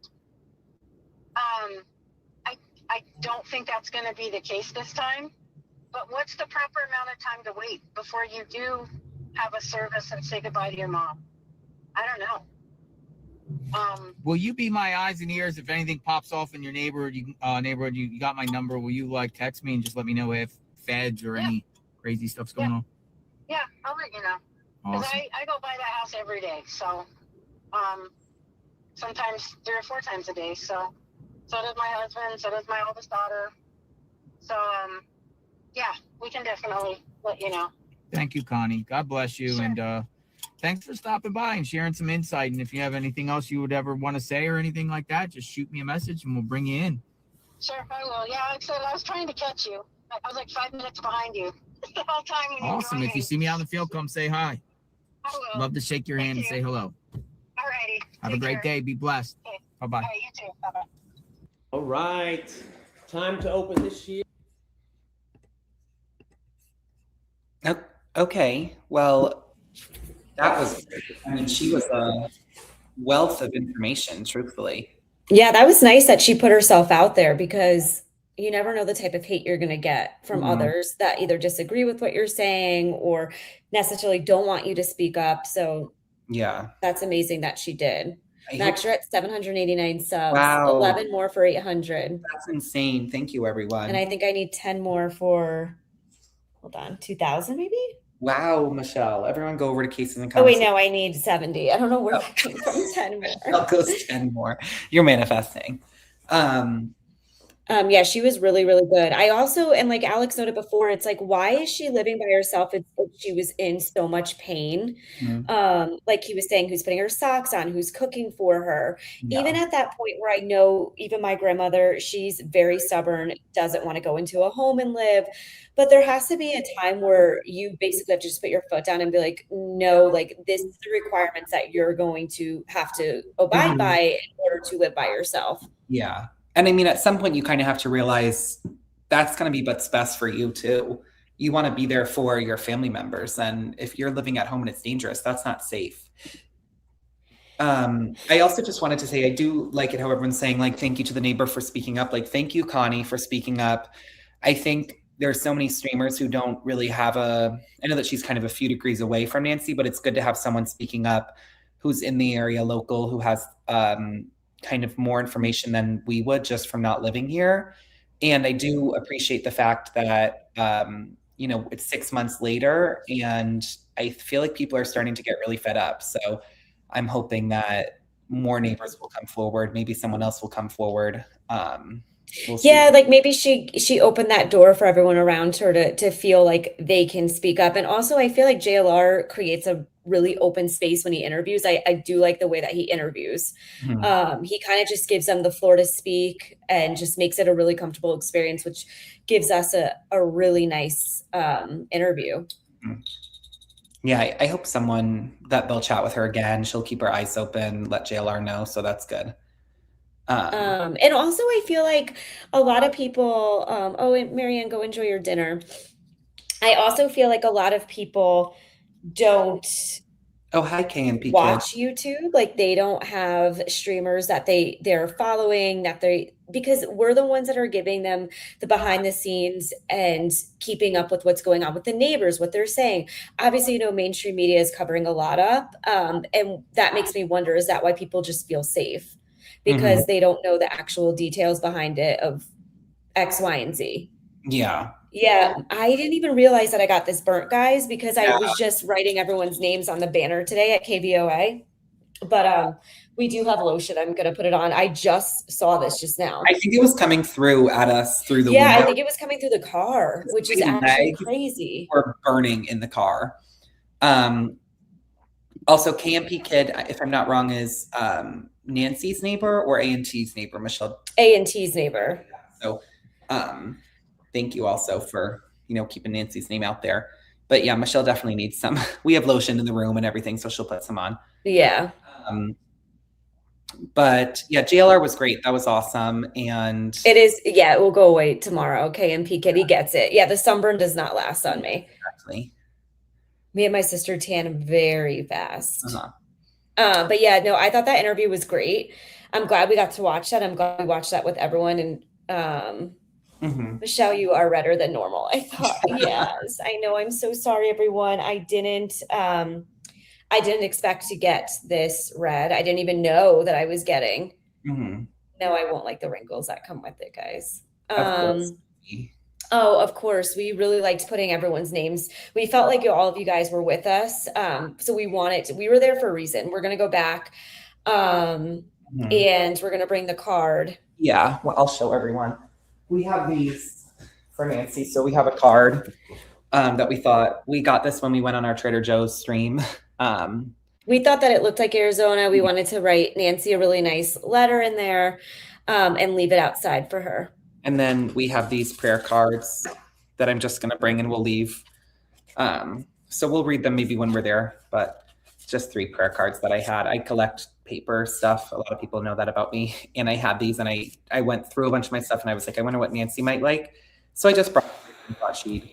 I don't think that's going to be the case this time, but what's the proper amount of time to wait before you do have a service and say goodbye to your mom? I don't know. Will you be my eyes and ears if anything pops off in your neighborhood? You got my number. Will you text me and just let me know if feds or any crazy stuff's going on? Yeah, I'll let you know. Because Awesome. I go by that house every day. So sometimes 3 or 4 times a day. So does my husband. So does my oldest daughter. So yeah, we can definitely let you know. Thank you, Connie. God bless you. Sure. And thanks for stopping by and sharing some insight. And if you have anything else you would ever want to say or anything like that, just shoot me a message and we'll bring you in. Sure, I will. Yeah, like I said, I was trying to catch you. I was like 5 minutes behind you the whole time. When Awesome. You If you see me out in the field, come say hi. I will. Love to shake your hand and say hello. All righty. Have a great day. Be blessed. Okay. Bye-bye. All right, you too. Bye-bye. All right, time to open this year. Okay, well, that was, she was a wealth of information, truthfully. Yeah, that was nice that she put herself out there because you never know the type of hate you're going to get from others that either disagree with what you're saying or necessarily don't want you to speak up. So yeah, that's amazing that she did. Max, you're at 789 subs. Wow. 11 more for 800. That's insane. Thank you, everyone. And I think I need 10 more for, hold on, 2,000 maybe? Wow, Michelle. Everyone go over to Cases and Oh, wait, Conversations. no, I need 70. I don't know where that came from. 10 more. Michelle goes 10 more. You're manifesting. Yeah, she was really, really good. I also, and like Alex noted before, it's like, why is she living by herself? It's like she was in so much pain. Like he was saying, who's putting her socks on, who's cooking for her. Yeah. Even at that point where I know even my grandmother, she's very stubborn, doesn't want to go into a home and live. But there has to be a time where you basically have to just put your foot down and be like, no, like this is the requirements that you're going to have to abide by in order to live by yourself. Yeah. And I mean, at some point you kind of have to realize that's going to be what's best for you too. You want to be there for your family members. And if you're living at home and it's dangerous, that's not safe. I also just wanted to say, I do like it how everyone's saying, like, thank you to the neighbor for speaking up. Like, thank you, Connie, for speaking up. I think there's so many streamers who don't really have I know that she's kind of a few degrees away from Nancy, but it's good to have someone speaking up who's in the area local, who has kind of more information than we would just from not living here. And I do appreciate the fact that, it's 6 months later and I feel like people are starting to get really fed up. So I'm hoping that more neighbors will come forward. Maybe someone else will come forward. We'll see. Yeah, like maybe she opened that door for everyone around her to feel like they can speak up. And also I feel like JLR creates a really open space when he interviews. I do like the way that he interviews. Mhm. He kind of just gives them the floor to speak and just makes it a really comfortable experience, which gives us a really nice interview. Yeah, I hope someone that they'll chat with her again. She'll keep her eyes open, let JLR know. So that's good. And also I feel like a lot of people, oh, and Marianne, go enjoy your dinner. I also feel like a lot of people don't Oh, hi, KMP kid. watch YouTube. Like they don't have streamers that they're following, that they because we're the ones that are giving them the behind the scenes and keeping up with what's going on with the neighbors, what they're saying. Obviously, mainstream media is covering a lot up. And that makes me wonder, is that why people just feel safe? Mhm. Because they don't know the actual details behind it of X, Y, and Z. Yeah. Yeah, I didn't even realize that I got this burnt, guys, because I Yeah. was just writing everyone's names on the banner today at KVOA. But we do have lotion. I'm gonna put it on. I just saw this just now. I think it was coming through at us through the Yeah, I window. think it was coming through the car, which is My actually legs crazy. were burning in the car. Also, KMP kid, if I'm not wrong, is Nancy's neighbor or A&T's neighbor, Michelle. A&T's neighbor. So thank you also for, keeping Nancy's name out there. But yeah, Michelle definitely needs some. We have lotion in the room and everything, so she'll put some on. Yeah. But yeah, JLR was great. That was awesome. And it is, yeah, it will go away tomorrow. KMP kid, he gets it. Yeah, the sunburn does not last on me. Exactly. Me and my sister tan very fast. Uh-huh. But yeah, no, I thought that interview was great. I'm glad we got to watch that. I'm glad we watched that with everyone. And Michelle, you are redder than normal. I thought, yes, I know. I'm so sorry, everyone. I didn't expect to get this red. I didn't even know that I was getting. No, I won't like the wrinkles that come with it, guys. Of course. Oh, of course. We really liked putting everyone's names. We felt like all of you guys were with us. So we were there for a reason. We're going to go back and we're going to bring the card. Yeah, well, I'll show everyone. We have these for Nancy. So we have a card that we thought we got this when we went on our Trader Joe's stream. We thought that it looked like Arizona. We wanted to write Nancy a really nice letter in there and leave it outside for her. And then we have these prayer cards that I'm just going to bring and we'll leave. So we'll read them maybe when we're there, but just 3 prayer cards that I had. I collect paper stuff. A lot of people know that about me. And I had these and I went through a bunch of my stuff and I was like, I wonder what Nancy might like. So I just brought and thought she'd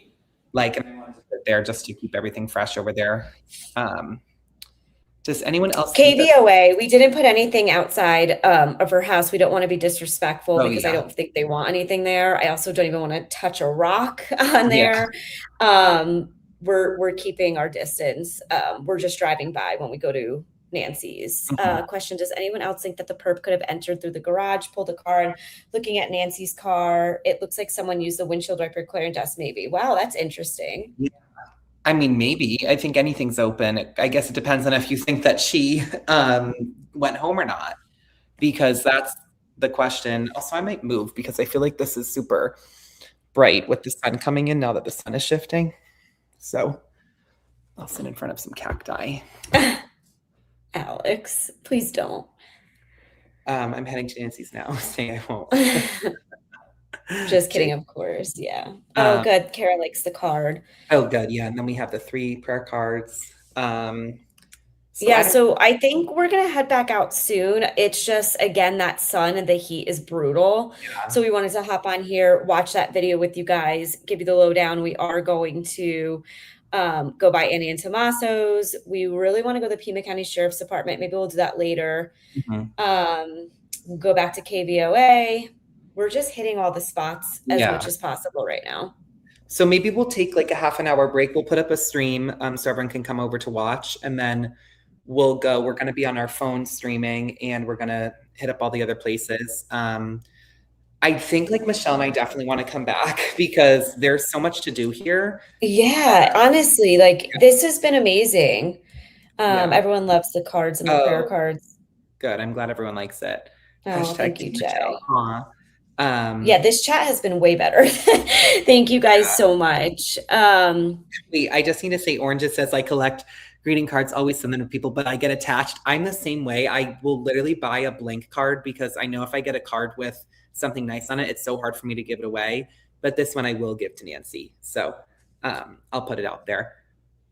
like, and I wanted to put there just to keep everything fresh over there. Does anyone else? KVOA, we didn't put anything outside of her house. We don't want to be disrespectful because I don't think they want anything there. I also don't even want to touch a rock on there. We're keeping our distance. We're just driving by when we go to Nancy's. Question, does anyone else think that the perp could have entered through the garage, pulled a car, and looking at Nancy's car, it looks like someone used the windshield wiper clearing dust maybe. Wow, that's interesting. Yeah. I mean, maybe. I think anything's open. I guess it depends on if you think that she went home or not, because that's the question. Also, I might move because I feel like this is super bright with the sun coming in now that the sun is shifting. So I'll sit in front of some cacti. Alex, please don't. I'm heading to Nancy's now, saying I won't. Just kidding, of course. Yeah. Oh, good. Kara likes the card. Oh, good. Yeah. And then we have the 3 prayer cards. So I think we're going to head back out soon. It's just, again, that sun and the heat is brutal. Yeah. So we wanted to hop on here, watch that video with you guys, give you the lowdown. We are going to go by Annie and Tommaso's. We really want to go to the Pima County Sheriff's Department. Maybe we'll do that later. We'll go back to KVOA. We're just hitting all the spots as much as possible right now. So maybe we'll take like a half an hour break. We'll put up a stream so everyone can come over to watch, and then we'll go. We're going to be on our phone streaming, and we're going to hit up all the other places. I think like Michelle and I definitely want to come back because there's so much to do here. Yeah, honestly, this has been amazing. Everyone loves the cards and the prayer cards. Good. I'm glad everyone likes it. Oh, thank you, Jay. Yeah, this chat has been way better. Thank you guys so much. Wait, I just need to say, Orange, it says I collect greeting cards, always send them to people, but I get attached. I'm the same way. I will literally buy a blank card because I know if I get a card with something nice on it, it's so hard for me to give it away. But this one I will give to Nancy. So I'll put it out there.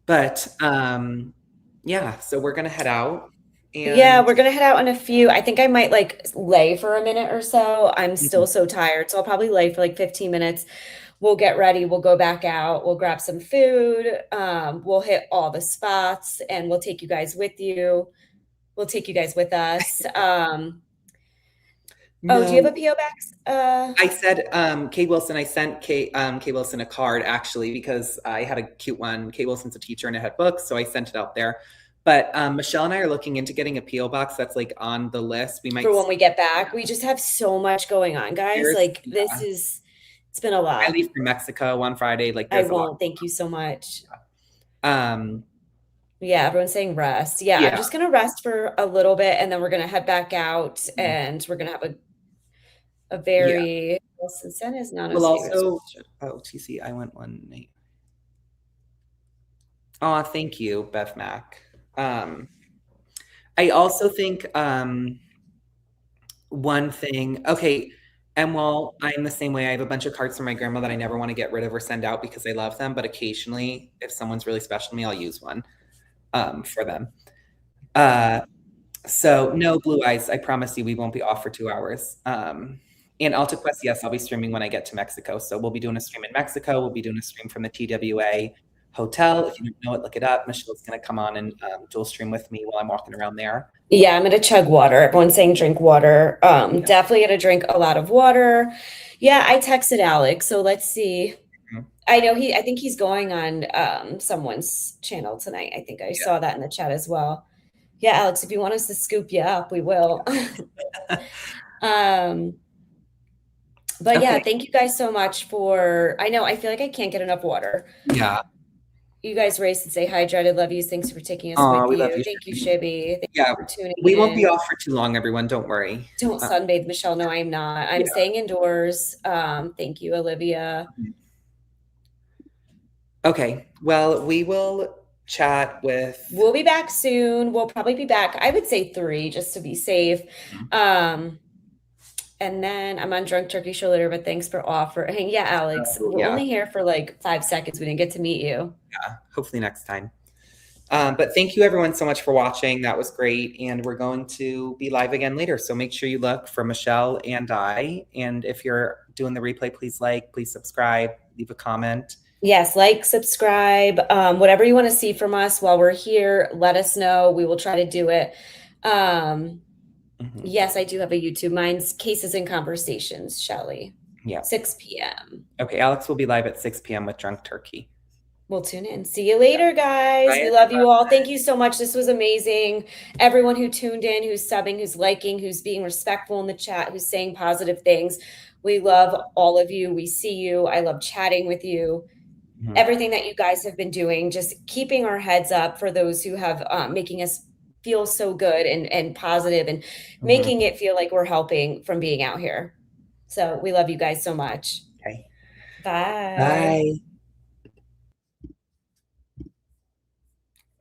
But so we're going to head out. And Yeah, we're gonna head out in a few. I think I might like lay for a minute or so. I'm still so tired, so I'll probably lay for like 15 minutes. We'll get ready, we'll go back out, we'll grab some food, we'll hit all the spots, and we'll take you guys with you. We'll take you guys with us. Oh, do you have no, a PO box? I said, Kay Wilson, I sent Kay Wilson a card actually because I had a cute one. Kay Wilson's a teacher and it had books, so I sent it out there. But Michelle and I are looking into getting a PO box that's like on the list. We might For when we get back. We just have so much going on, guys. Like this is, it's been a I lot. leave for Mexico on Friday. Like I there's a lot. won't. Thank you so much. Um, Yeah, everyone's saying rest. Yeah, I'm Yeah. just gonna rest for a little bit and then we're gonna head back out and we're gonna have a very Wilson Sen is not Well, a also, TC, I went one night. Oh, thank you, Bev Mac. I also think one thing, okay, and while I'm the same way, I have a bunch of cards from my grandma that I never want to get rid of or send out because I love them, but occasionally, if someone's really special to me, I'll use one for them. So no blue eyes. I promise you we won't be off for 2 hours. And Alta Quest, yes, I'll be streaming when I get to Mexico. So we'll be doing a stream in Mexico. We'll be doing a stream from the TWA hotel. If you don't know it, look it up. Michelle's going to come on and dual stream with me while I'm walking around there. Yeah, I'm gonna chug water. Everyone's saying drink water. Definitely gonna drink a lot of water. Yeah, I texted Alex, so let's see. I know I think he's going on someone's channel tonight. I think I saw that in the chat as well. Yeah, Alex, if you want us to scoop you up, we will. But yeah, thank you guys so much for, I know, I feel like I can't get enough water. Yeah. You guys race and say hi, Dreaded. Love you. Thanks for taking us with you. Thank you, Shibby. Thank you for tuning in. We won't be off for too long, everyone. Don't worry. Don't sunbathe, Michelle. No, I'm not. I'm staying indoors. Thank you, Olivia. Okay. Well, we will chat with. We'll be back soon. We'll probably be back, I would say 3, just to be safe. And then I'm on Drunk Turkey Show later, but thanks for offering. Yeah, Alex, we're only here for like 5 seconds. We didn't get to meet you. Yeah, hopefully next time. But thank you everyone so much for watching. That was great. And we're going to be live again later. So make sure you look for Michelle and I. And if you're doing the replay, please like, please subscribe, leave a comment. Yes, like, subscribe, whatever you want to see from us while we're here, let us know. We will try to do it. Yes, I do have a YouTube. Mine's Cases and Conversations, Shelly. Yeah. 6 p.m. Okay, Alex will be live at 6 p.m. with Drunk Turkey. We'll tune in. See you later, guys. Bye. We love you all. Thank you so much. This was amazing. Everyone who tuned in, who's subbing, who's liking, who's being respectful in the chat, who's saying positive things. We love all of you. We see you. I love chatting with you. Everything that you guys have been doing, just keeping our heads up for those who have making us feel so good and positive and making it feel like we're helping from being out here. So we love you guys so much. Okay. Bye. Bye.